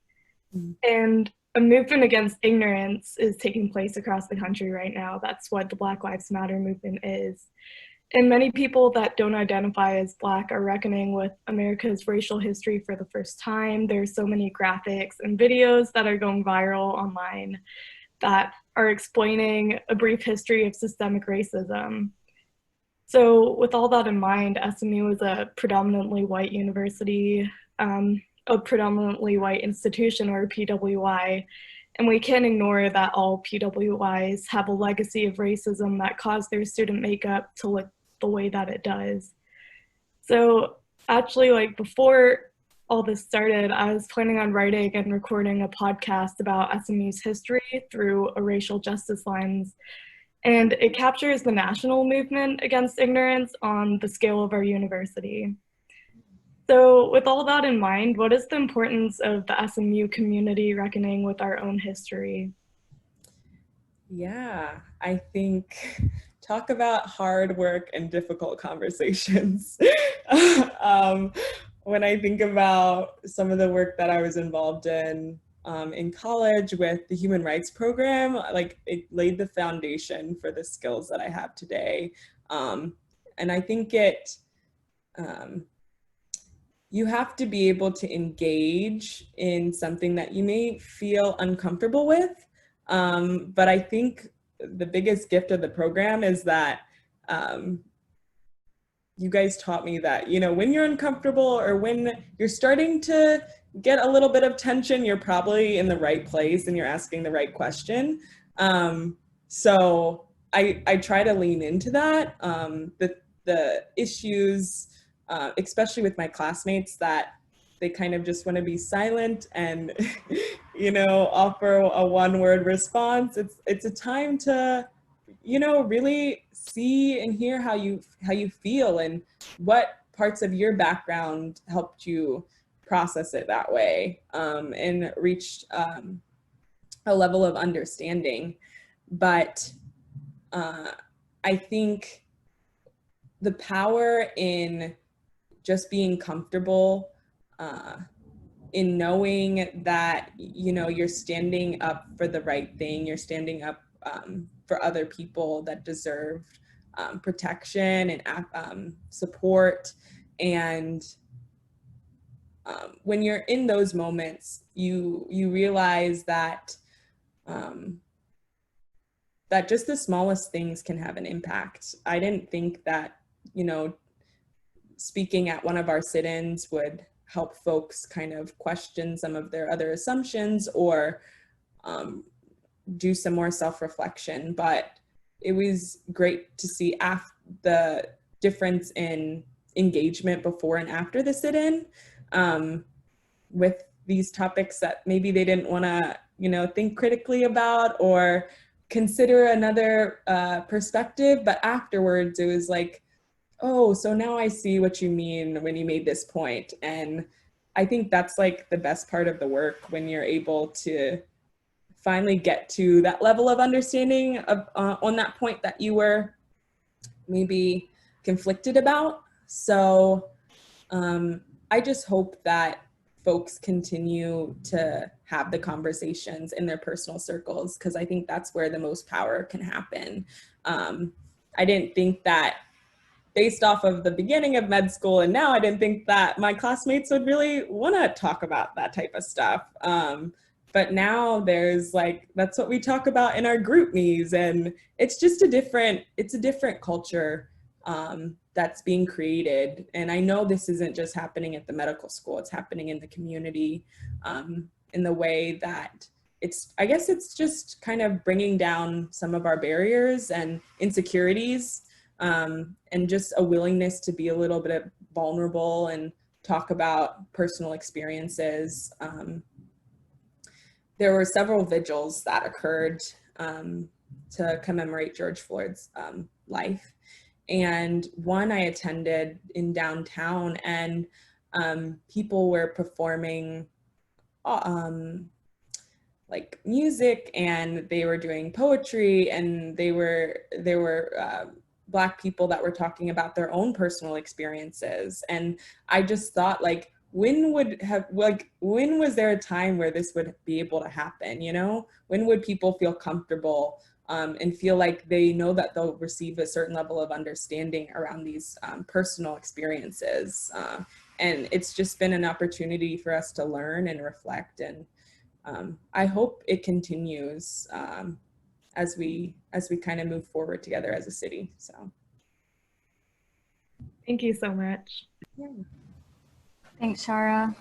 And a movement against ignorance is taking place across the country right now. That's what the Black Lives Matter movement is. And many people that don't identify as Black are reckoning with America's racial history for the first time. There's so many graphics and videos that are going viral online that are explaining a brief history of systemic racism. So with all that in mind, SMU is a predominantly white university, a predominantly white institution, or PWI, and we can't ignore that all PWIs have a legacy of racism that caused their student makeup to look the way that it does. So actually, like, before all this started, I was planning on writing and recording a podcast about SMU's history through a racial justice lens, and it captures the national movement against ignorance on the scale of our university. So with all that in mind, what is the importance of the SMU community reckoning with our own history? Yeah, I think talk about hard work and difficult conversations. When I think about some of the work that I was involved in college with the Human Rights program, like, it laid the foundation for the skills that I have today. And I think you have to be able to engage in something that you may feel uncomfortable with. But I think the biggest gift of the program is that you guys taught me that, you know, when you're uncomfortable or when you're starting to get a little bit of tension, you're probably in the right place and you're asking the right question. So I try to lean into that. The issues, especially with my classmates, that they kind of just want to be silent and, you know, offer a one-word response. It's a time to you know, really see and hear how you feel and what parts of your background helped you process it that way, and reach a level of understanding. But I think the power in just being comfortable, in knowing that, you know, you're standing up for the right thing, you're standing up for other people that deserve protection and support. And when you're in those moments, you realize that that just the smallest things can have an impact. I didn't think that, you know, speaking at one of our sit-ins would help folks kind of question some of their other assumptions or do some more self-reflection. But it was great to see the difference in engagement before and after the sit-in with these topics that maybe they didn't want to, you know, think critically about or consider another perspective. But afterwards, it was like, oh, so now I see what you mean when you made this point. And I think that's like the best part of the work, when you're able to finally get to that level of understanding of on that point that you were maybe conflicted about. So I just hope that folks continue to have the conversations in their personal circles, because I think that's where the most power can happen. I didn't think that, based off of the beginning of med school and now, I didn't think that my classmates would really want to talk about that type of stuff. But now there's like, that's what we talk about in our group me's, and it's just a different culture that's being created. And I know this isn't just happening at the medical school, it's happening in the community in the way that I guess it's just kind of bringing down some of our barriers and insecurities, and just a willingness to be a little bit vulnerable and talk about personal experiences. There were several vigils that occurred to commemorate George Floyd's life. And one I attended in downtown, and people were performing like music, and they were doing poetry, and there were Black people that were talking about their own personal experiences. And I just thought, like, when was there a time where this would be able to happen? You know, when would people feel comfortable and feel like they know that they'll receive a certain level of understanding around these personal experiences? And it's just been an opportunity for us to learn and reflect. And I hope it continues as we kind of move forward together as a city. So thank you so much. yeah. Thanks, Shara.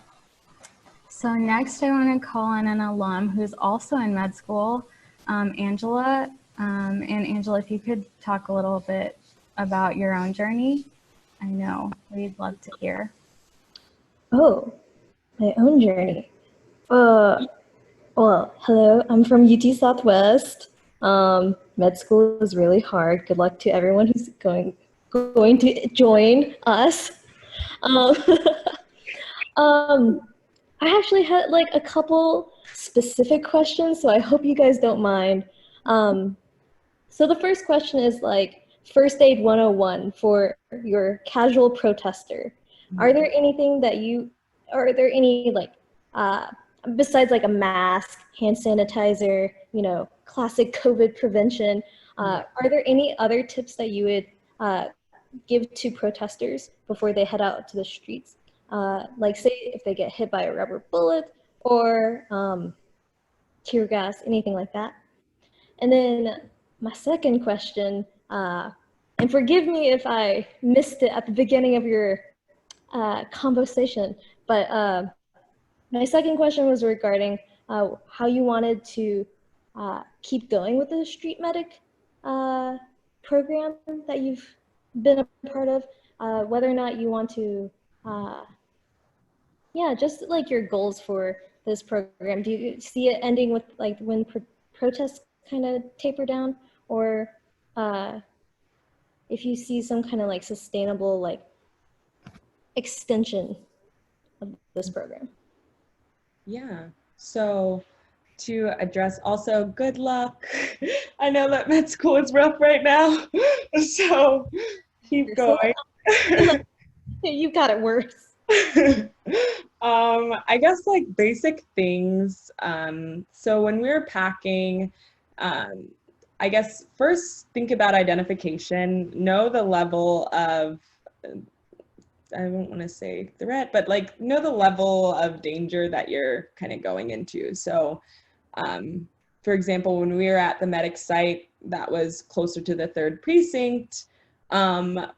So next I want to call on an alum who's also in med school, Angela. And Angela, if you could talk a little bit about your own journey, I know we'd love to hear. Oh, my own journey. Well, hello, I'm from UT Southwest. Med school is really hard. Good luck to everyone who's going to join us. I actually had like a couple specific questions, so I hope you guys don't mind. So the first question is like first aid 101 for your casual protester. Are there any like, besides like a mask, hand sanitizer, you know, classic COVID prevention, are there any other tips that you would give to protesters before they head out to the streets? Like say if they get hit by a rubber bullet or tear gas, anything like that. And then my second question, and forgive me if I missed it at the beginning of your conversation, but my second question was regarding how you wanted to keep going with the street medic program that you've been a part of, whether or not you want to, yeah, just like your goals for this program. Do you see it ending with like when protests kind of taper down, or if you see some kind of like sustainable like extension of this program. Yeah, so to address also good luck. I know that med school is rough right now, so keep going. You've got it worse. I guess like basic things. So when we're packing, I guess first think about identification, know the level of, I don't want to say threat, but like know the level of danger that you're kind of going into. So for example, when we were at the medic site that was closer to the 3rd precinct,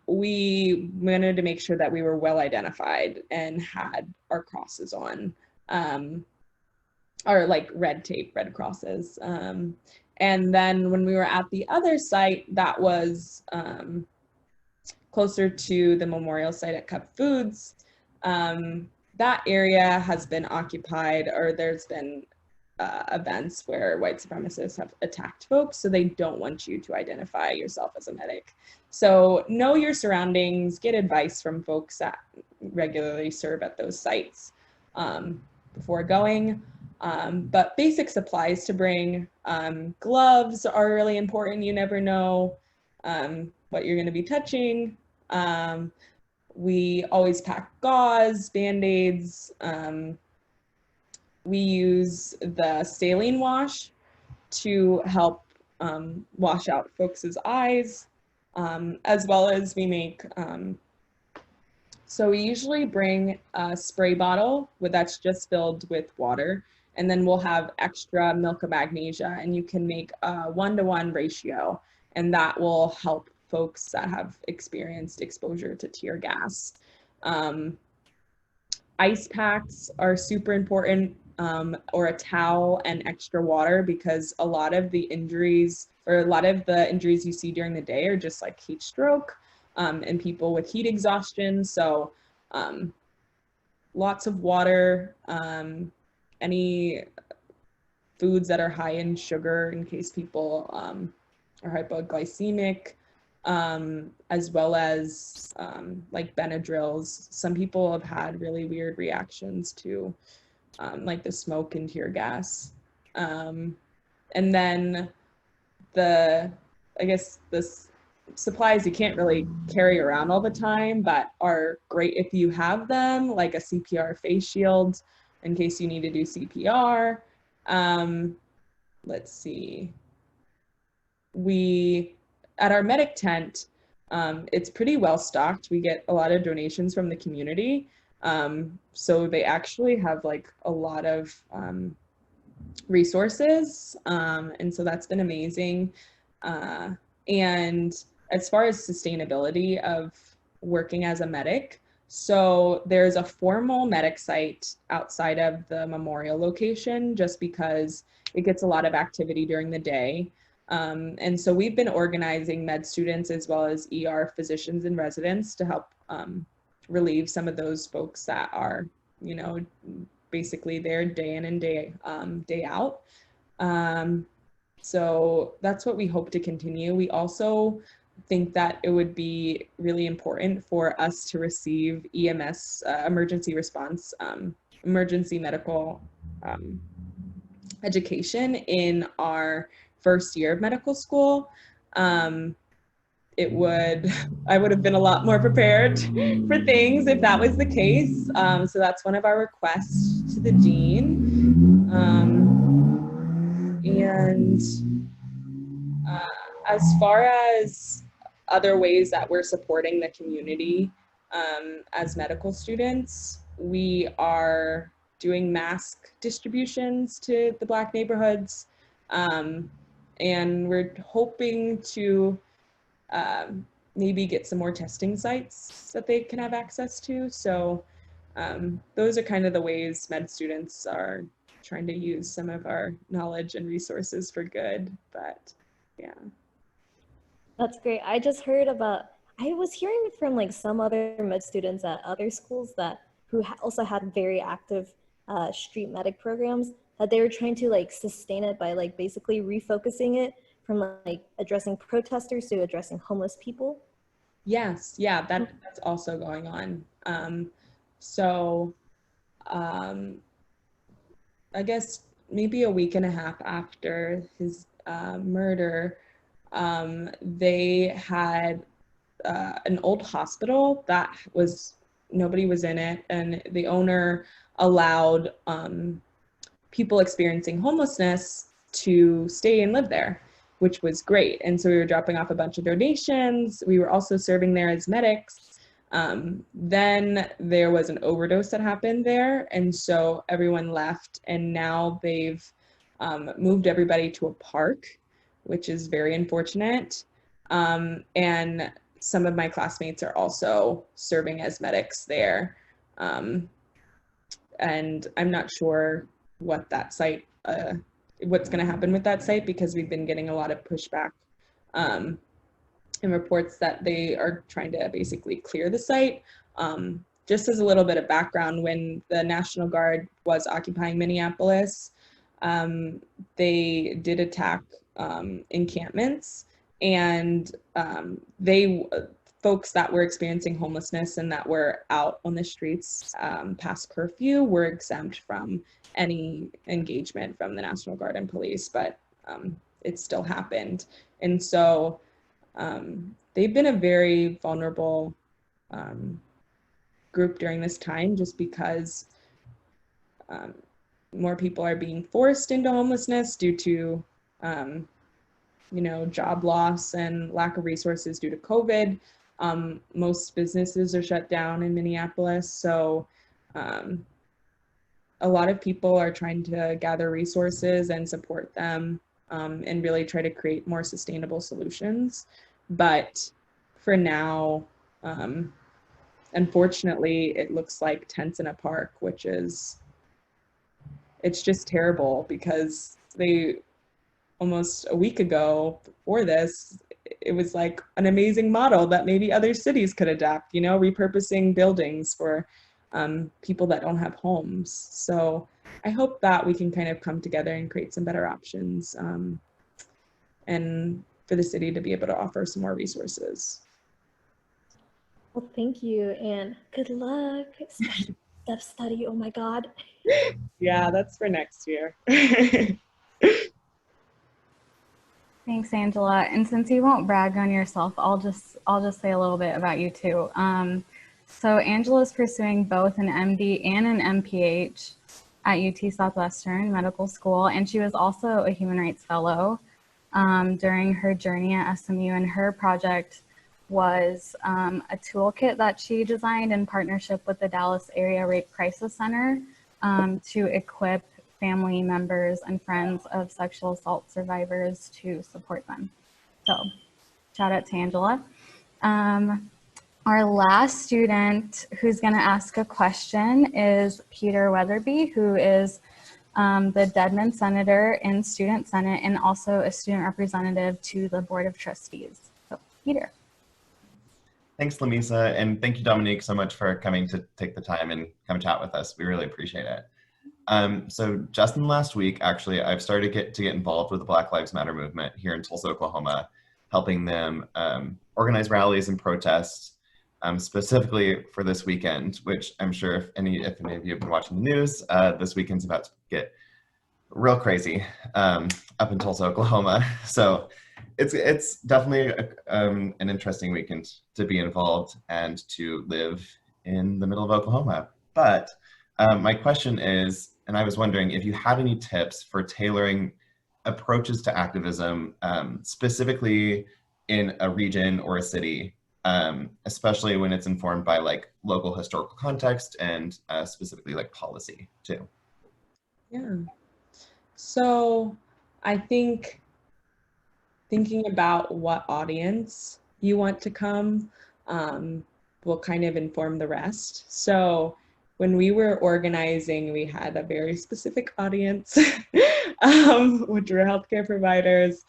we wanted to make sure that we were well identified and had our crosses on, or like red crosses. And then when we were at the other site that was closer to the memorial site at Cup Foods, that area has been occupied, or there's been events where white supremacists have attacked folks, so they don't want you to identify yourself as a medic. So know your surroundings, get advice from folks that regularly serve at those sites before going. But basic supplies to bring, gloves are really important. You never know what you're going to be touching. We always pack gauze, Band-Aids. We use the saline wash to help wash out folks' eyes, as well as we make, so we usually bring a spray bottle that's just filled with water, and then we'll have extra milk of magnesia, and you can make a 1-to-1 ratio, and that will help folks that have experienced exposure to tear gas. Ice packs are super important, or a towel and extra water, because a lot of the injuries you see during the day are just like heat stroke and people with heat exhaustion. So lots of water, any foods that are high in sugar in case people are hypoglycemic, as well as like Benadryls. Some people have had really weird reactions to like the smoke and tear gas. And then I guess the supplies you can't really carry around all the time, but are great if you have them, like a CPR face shield in case you need to do CPR. Let's see. At our medic tent, it's pretty well stocked. We get a lot of donations from the community. So they actually have like a lot of resources. And so that's been amazing. And as far as sustainability of working as a medic, so there's a formal medic site outside of the memorial location just because it gets a lot of activity during the day. And so we've been organizing med students as well as ER physicians and residents to help relieve some of those folks that are, you know, basically there day in and day out. So that's what we hope to continue. We also think that it would be really important for us to receive EMS, emergency response, emergency medical education in our first year of medical school. I would have been a lot more prepared for things if that was the case. So that's one of our requests to the dean. And as far as other ways that we're supporting the community as medical students, we are doing mask distributions to the Black neighborhoods. And we're hoping to maybe get some more testing sites that they can have access to. So those are kind of the ways med students are trying to use some of our knowledge and resources for good, but yeah. That's great. I just heard I was hearing from like some other med students at other schools who also had very active street medic programs, that they were trying to like sustain it by like basically refocusing it from like addressing protesters to addressing homeless people? Yes, yeah, that's also going on. I guess maybe a week and a half after his murder, they had an old hospital that nobody was in it, and the owner allowed people experiencing homelessness to stay and live there, which was great. And so we were dropping off a bunch of donations. We were also serving there as medics. Then there was an overdose that happened there, and so everyone left, and now they've moved everybody to a park, which is very unfortunate. And some of my classmates are also serving as medics there. And I'm not sure what that site, what's going to happen with that site, because we've been getting a lot of pushback and reports that they are trying to basically clear the site. Just as a little bit of background, when the National Guard was occupying Minneapolis, they did attack encampments, and folks that were experiencing homelessness and that were out on the streets past curfew were exempt from any engagement from the National Guard and police, but it still happened. And so they've been a very vulnerable group during this time, just because more people are being forced into homelessness due to job loss and lack of resources due to COVID. Most businesses are shut down in Minneapolis, so a lot of people are trying to gather resources and support them, and really try to create more sustainable solutions. But for now, unfortunately, it looks like tents in a park, which it's just terrible, because almost a week ago before this, it was like an amazing model that maybe other cities could adapt, repurposing buildings for people that don't have homes. So I hope that we can kind of come together and create some better options, and for the city to be able to offer some more resources. Well, thank you, and good luck, especially Steph study. Oh my God. Yeah, that's for next year. Thanks, Angela. And since you won't brag on yourself, I'll just say a little bit about you too. So Angela's pursuing both an MD and an MPH at UT Southwestern Medical School, and she was also a Human Rights Fellow during her journey at SMU, and her project was a toolkit that she designed in partnership with the Dallas Area Rape Crisis Center to equip family members and friends of sexual assault survivors to support them. So shout out to Angela. Our last student who's going to ask a question is Peter Weatherby, who is the Dedmon Senator in Student Senate and also a student representative to the Board of Trustees. So Peter. Thanks, Lamisa, and thank you, Dominique, so much for coming to take the time and come chat with us. We really appreciate it. So just in the last week, actually, I've started to get involved with the Black Lives Matter movement here in Tulsa, Oklahoma, helping them organize rallies and protests, specifically for this weekend, which I'm sure if any of you have been watching the news, this weekend's about to get real crazy up in Tulsa, Oklahoma. So it's definitely an interesting weekend to be involved and to live in the middle of Oklahoma. But my question is, and I was wondering if you had any tips for tailoring approaches to activism, specifically in a region or a city, especially when it's informed by like local historical context and specifically like policy too. Yeah. So I think thinking about what audience you want to come will kind of inform the rest. So when we were organizing, we had a very specific audience, which were healthcare providers.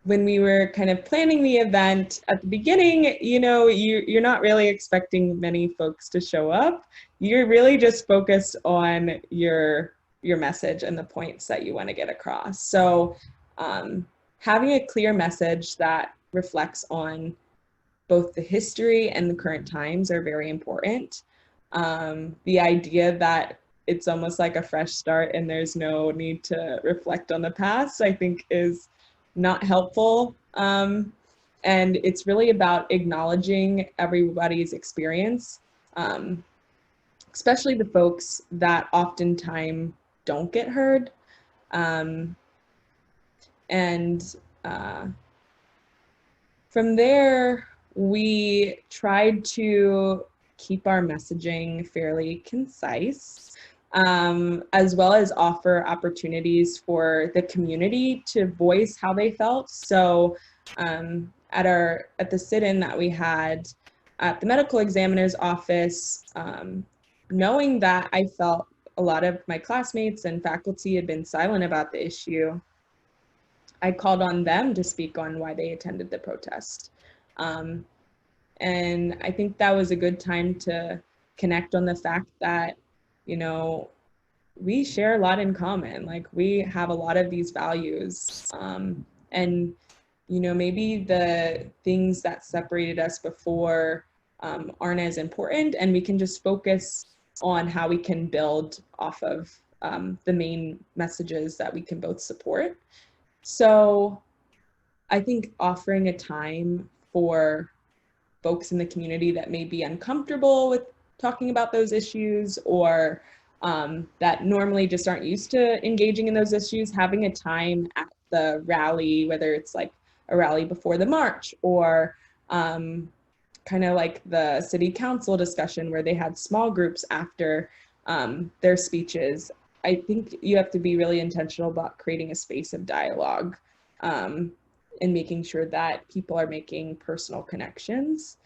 When we were kind of planning the event at the beginning, you're not really expecting many folks to show up. You're really just focused on your your message and the points that you want to get across. So having a clear message that reflects on both the history and the current times are very important. The idea that it's almost like a fresh start and there's no need to reflect on the past, I think is not helpful. And it's really about acknowledging everybody's experience, especially the folks that oftentimes don't get heard. From there, we tried to keep our messaging fairly concise, as well as offer opportunities for the community to voice how they felt. So at the sit-in that we had at the medical examiner's office, knowing that I felt a lot of my classmates and faculty had been silent about the issue, I called on them to speak on why they attended the protest. And I think that was a good time to connect on the fact that, you know, we share a lot in common. Like, we have a lot of these values. And, you know, maybe the things that separated us before aren't as important, and we can just focus on how we can build off of the main messages that we can both support. So I think offering a time for folks in the community that may be uncomfortable with talking about those issues, or that normally just aren't used to engaging in those issues, having a time at the rally, whether it's like a rally before the march, or kind of like the city council discussion where they had small groups after their speeches. I think you have to be really intentional about creating a space of dialogue and making sure that people are making personal connections.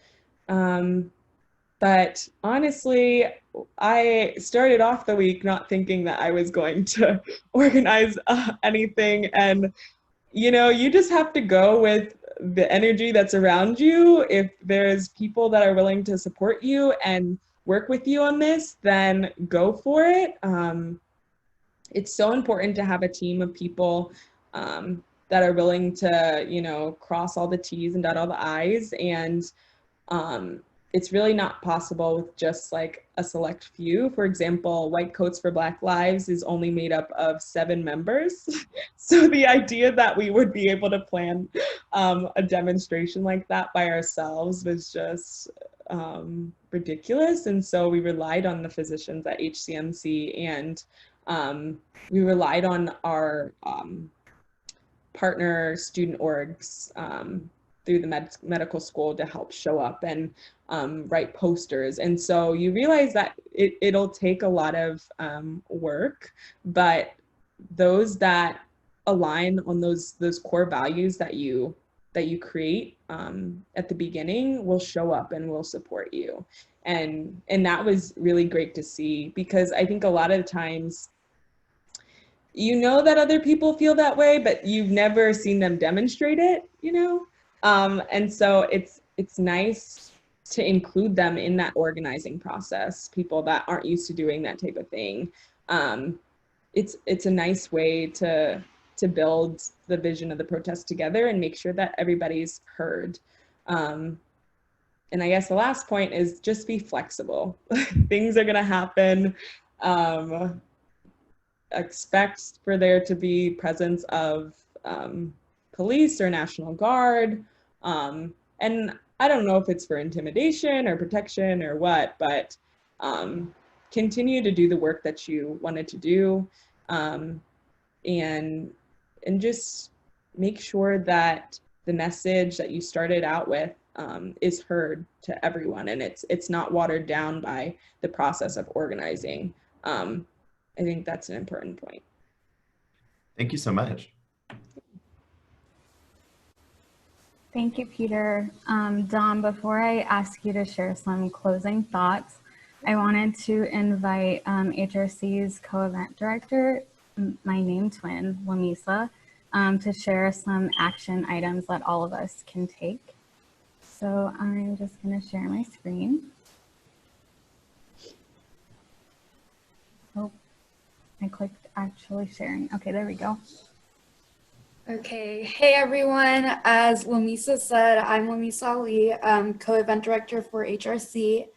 But honestly, I started off the week not thinking that I was going to organize anything. And, you know, you just have to go with the energy that's around you. If there's people that are willing to support you and work with you on this, then go for it. It's so important to have a team of people that are willing to, you know, cross all the T's and dot all the I's. And it's really not possible with just like a select few. For example, White Coats for Black Lives is only made up of 7 members. So the idea that we would be able to plan a demonstration like that by ourselves was just ridiculous. And so we relied on the physicians at HCMC, and we relied on our partner student orgs through the medical school to help show up and write posters. And so you realize that it'll take a lot of work, but those that align on those core values that you create at the beginning will show up and will support you. And that was really great to see, because I think a lot of times, you know that other people feel that way, but you've never seen them demonstrate it, you know? And so it's nice to include them in that organizing process, people that aren't used to doing that type of thing. It's a nice way to build the vision of the protest together and make sure that everybody's heard. And I guess the last point is just be flexible. Things are gonna happen. Expect for there to be presence of police or National Guard. And I don't know if it's for intimidation or protection or what, but continue to do the work that you wanted to do, and just make sure that the message that you started out with is heard to everyone, and it's not watered down by the process of organizing. I think that's an important point. Thank you so much. Thank you, Peter. Dom, before I ask you to share some closing thoughts, I wanted to invite HRC's co-event director, my name twin, Lamisa, to share some action items that all of us can take. So I'm just going to share my screen. Oh, I clicked actually sharing. Okay, there we go. Okay, hey everyone. As Lamisa said, I'm Lamisa Ali, co-event director for HRC.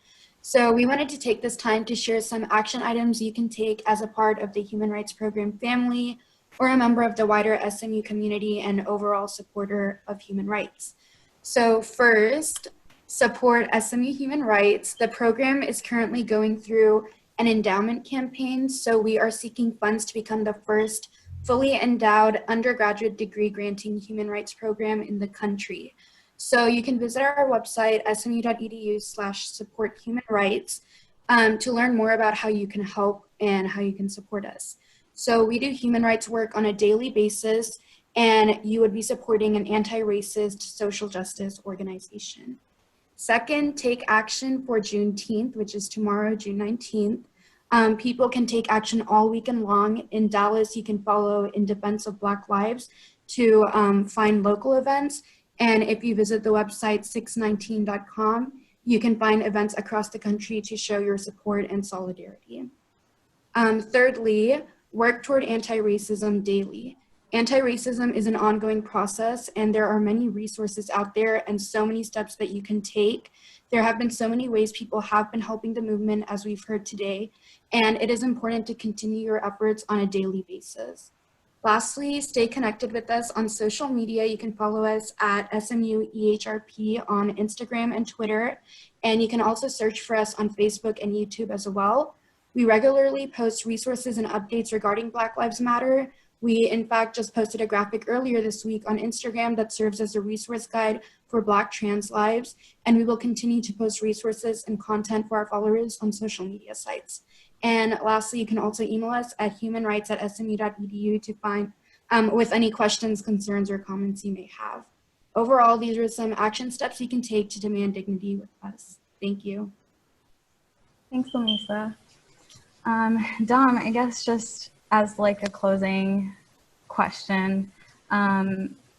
So we wanted to take this time to share some action items you can take as a part of the Human Rights Program family or a member of the wider SMU community and overall supporter of human rights. So first, support SMU Human Rights. The program is currently going through an endowment campaign, so we are seeking funds to become the first fully endowed undergraduate degree granting human rights program in the country. So you can visit our website, smu.edu/support-human-rights, to learn more about how you can help and how you can support us. So we do human rights work on a daily basis, and you would be supporting an anti-racist social justice organization. Second, take action for Juneteenth, which is tomorrow, June 19th. People can take action all weekend long. In Dallas, you can follow In Defense of Black Lives to find local events. And if you visit the website 619.com, you can find events across the country to show your support and solidarity. Thirdly, work toward anti-racism daily. Anti-racism is an ongoing process, and there are many resources out there and so many steps that you can take. There have been so many ways people have been helping the movement, as we've heard today, and it is important to continue your efforts on a daily basis. Lastly, stay connected with us on social media. You can follow us at SMU EHRP on Instagram and Twitter, and you can also search for us on Facebook and YouTube as well. We regularly post resources and updates regarding Black Lives Matter. We, in fact, just posted a graphic earlier this week on Instagram that serves as a resource guide for Black trans lives, and we will continue to post resources and content for our followers on social media sites. And lastly, you can also email us at humanrights@smu.edu to find with any questions, concerns, or comments you may have. Overall, these are some action steps you can take to demand dignity with us. Thank you. Thanks, Lamisa. Dom, I guess just as like a closing question,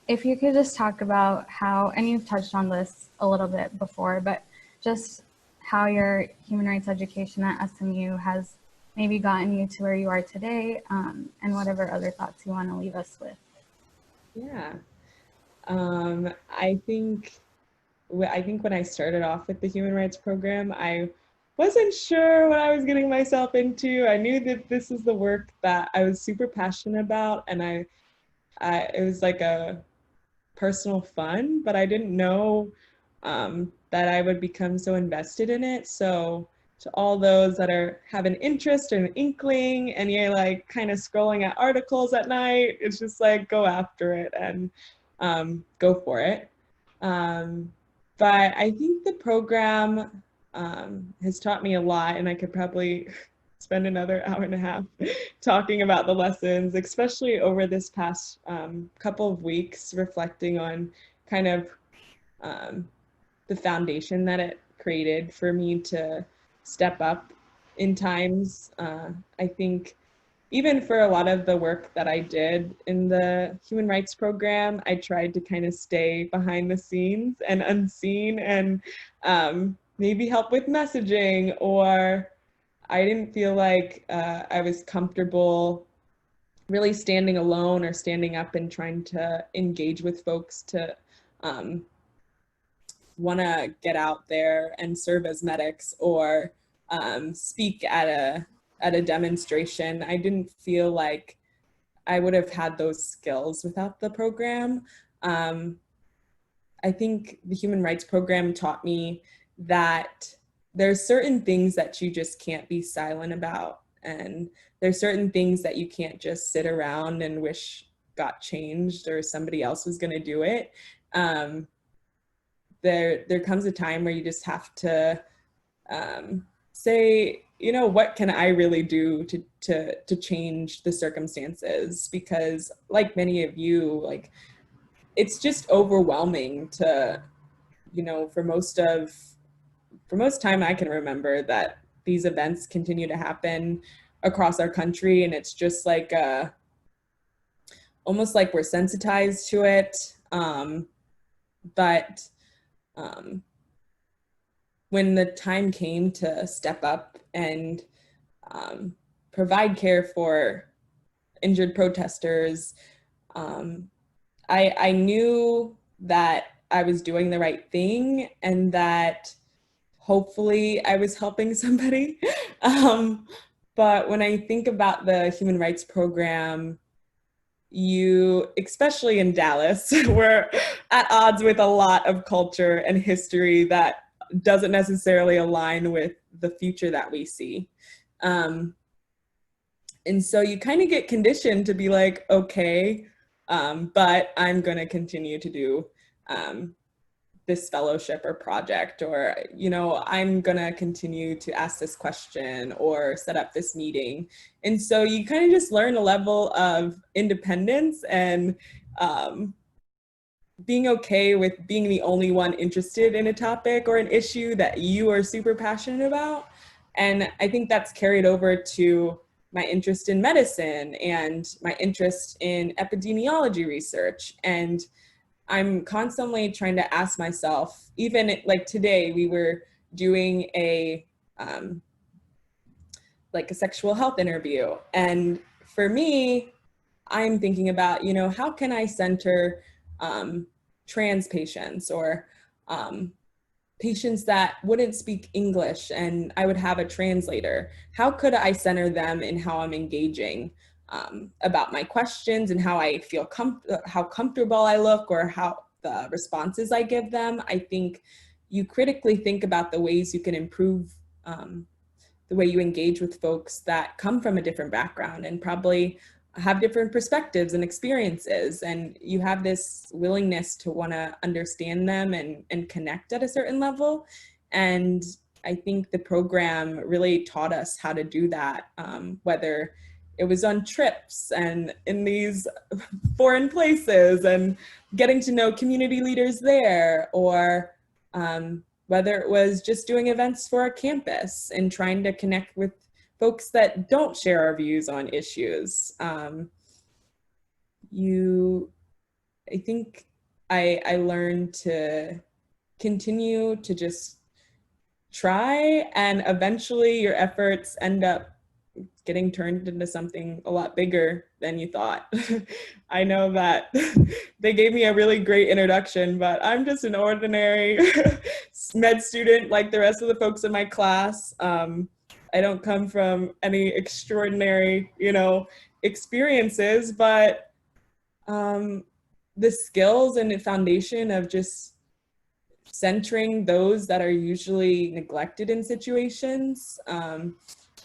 if you could just talk about how, and you've touched on this a little bit before, but just how your human rights education at SMU has maybe gotten you to where you are today, and whatever other thoughts you want to leave us with. Yeah, I think when I started off with the human rights program, I wasn't sure what I was getting myself into. I knew that this is the work that I was super passionate about, and it was like a personal fun, but I didn't know that I would become so invested in it. So to all those that have an interest or an inkling, and you're like kind of scrolling at articles at night, it's just like go after it and go for it. But I think the program has taught me a lot, and I could probably spend another hour and a half talking about the lessons, especially over this past couple of weeks, reflecting on kind of the foundation that it created for me to step up in times. I think even for a lot of the work that I did in the human rights program, I tried to kind of stay behind the scenes and unseen and maybe help with messaging, or I didn't feel like I was comfortable really standing alone or standing up and trying to engage with folks to want to get out there and serve as medics or speak at a demonstration. I didn't feel like I would have had those skills without the program. I think the human rights program taught me that there's certain things that you just can't be silent about, and there's certain things that you can't just sit around and wish got changed or somebody else was going to do it. There comes a time where you just have to say, you know, what can I really do to change the circumstances? Because like many of you, like it's just overwhelming to, you know, for most time I can remember that these events continue to happen across our country, and it's just like almost like we're sensitized to it. But when the time came to step up and provide care for injured protesters, I knew that I was doing the right thing and that hopefully I was helping somebody. But when I think about the human rights program, you, especially in Dallas, we're at odds with a lot of culture and history that doesn't necessarily align with the future that we see. And so you kind of get conditioned to be like, okay, but I'm going to continue to do this fellowship or project, or, you know, I'm going to continue to ask this question or set up this meeting. And so you kind of just learn a level of independence and being okay with being the only one interested in a topic or an issue that you are super passionate about. And I think that's carried over to my interest in medicine and my interest in epidemiology research. And I'm constantly trying to ask myself, even like today, we were doing a like a sexual health interview. And for me, I'm thinking about, you know, how can I center trans patients or patients that wouldn't speak English and I would have a translator? How could I center them in how I'm engaging about my questions and how I feel how comfortable I look or how the responses I give them? I think you critically think about the ways you can improve the way you engage with folks that come from a different background and probably have different perspectives and experiences, and you have this willingness to want to understand them and connect at a certain level. And I think the program really taught us how to do that, whether it was on trips and in these foreign places and getting to know community leaders there, or whether it was just doing events for our campus and trying to connect with folks that don't share our views on issues. I think I learned to continue to just try, and eventually your efforts end up getting turned into something a lot bigger than you thought. I know that they gave me a really great introduction, but I'm just an ordinary med student like the rest of the folks in my class. I don't come from any extraordinary, you know, experiences, but the skills and the foundation of just centering those that are usually neglected in situations.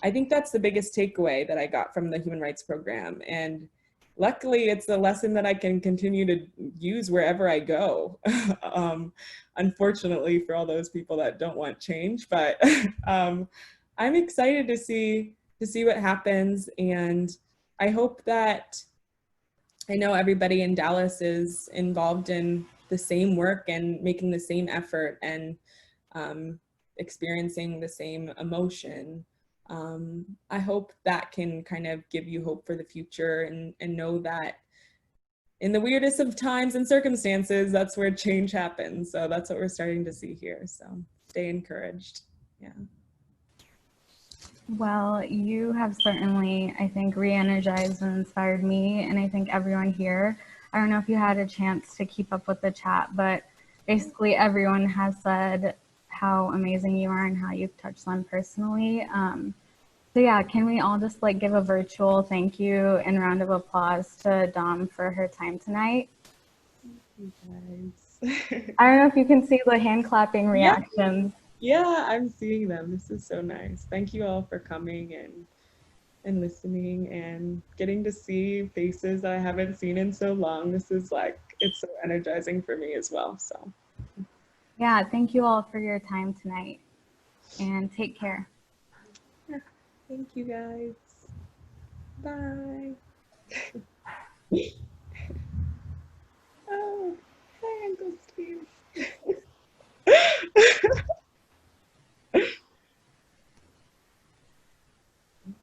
I think that's the biggest takeaway that I got from the human rights program. And luckily, it's a lesson that I can continue to use wherever I go. Unfortunately, for all those people that don't want change, but I'm excited to see what happens. And I hope that, I know everybody in Dallas is involved in the same work and making the same effort and experiencing the same emotion. I hope that can kind of give you hope for the future and know that in the weirdest of times and circumstances, that's where change happens. So that's what we're starting to see here. So stay encouraged. Yeah. Well, you have certainly, I think, re-energized and inspired me, and I think everyone here. I don't know if you had a chance to keep up with the chat, but basically everyone has said how amazing you are and how you've touched them personally. So yeah, can we all just like give a virtual thank you and round of applause to Dom for her time tonight? You guys. I don't know if you can see the hand clapping reactions. Yeah, I'm seeing them. This is so nice. Thank you all for coming and listening and getting to see faces I haven't seen in so long. This is like, it's so energizing for me as well. So yeah, thank you all for your time tonight, and take care. Thank you guys. Bye.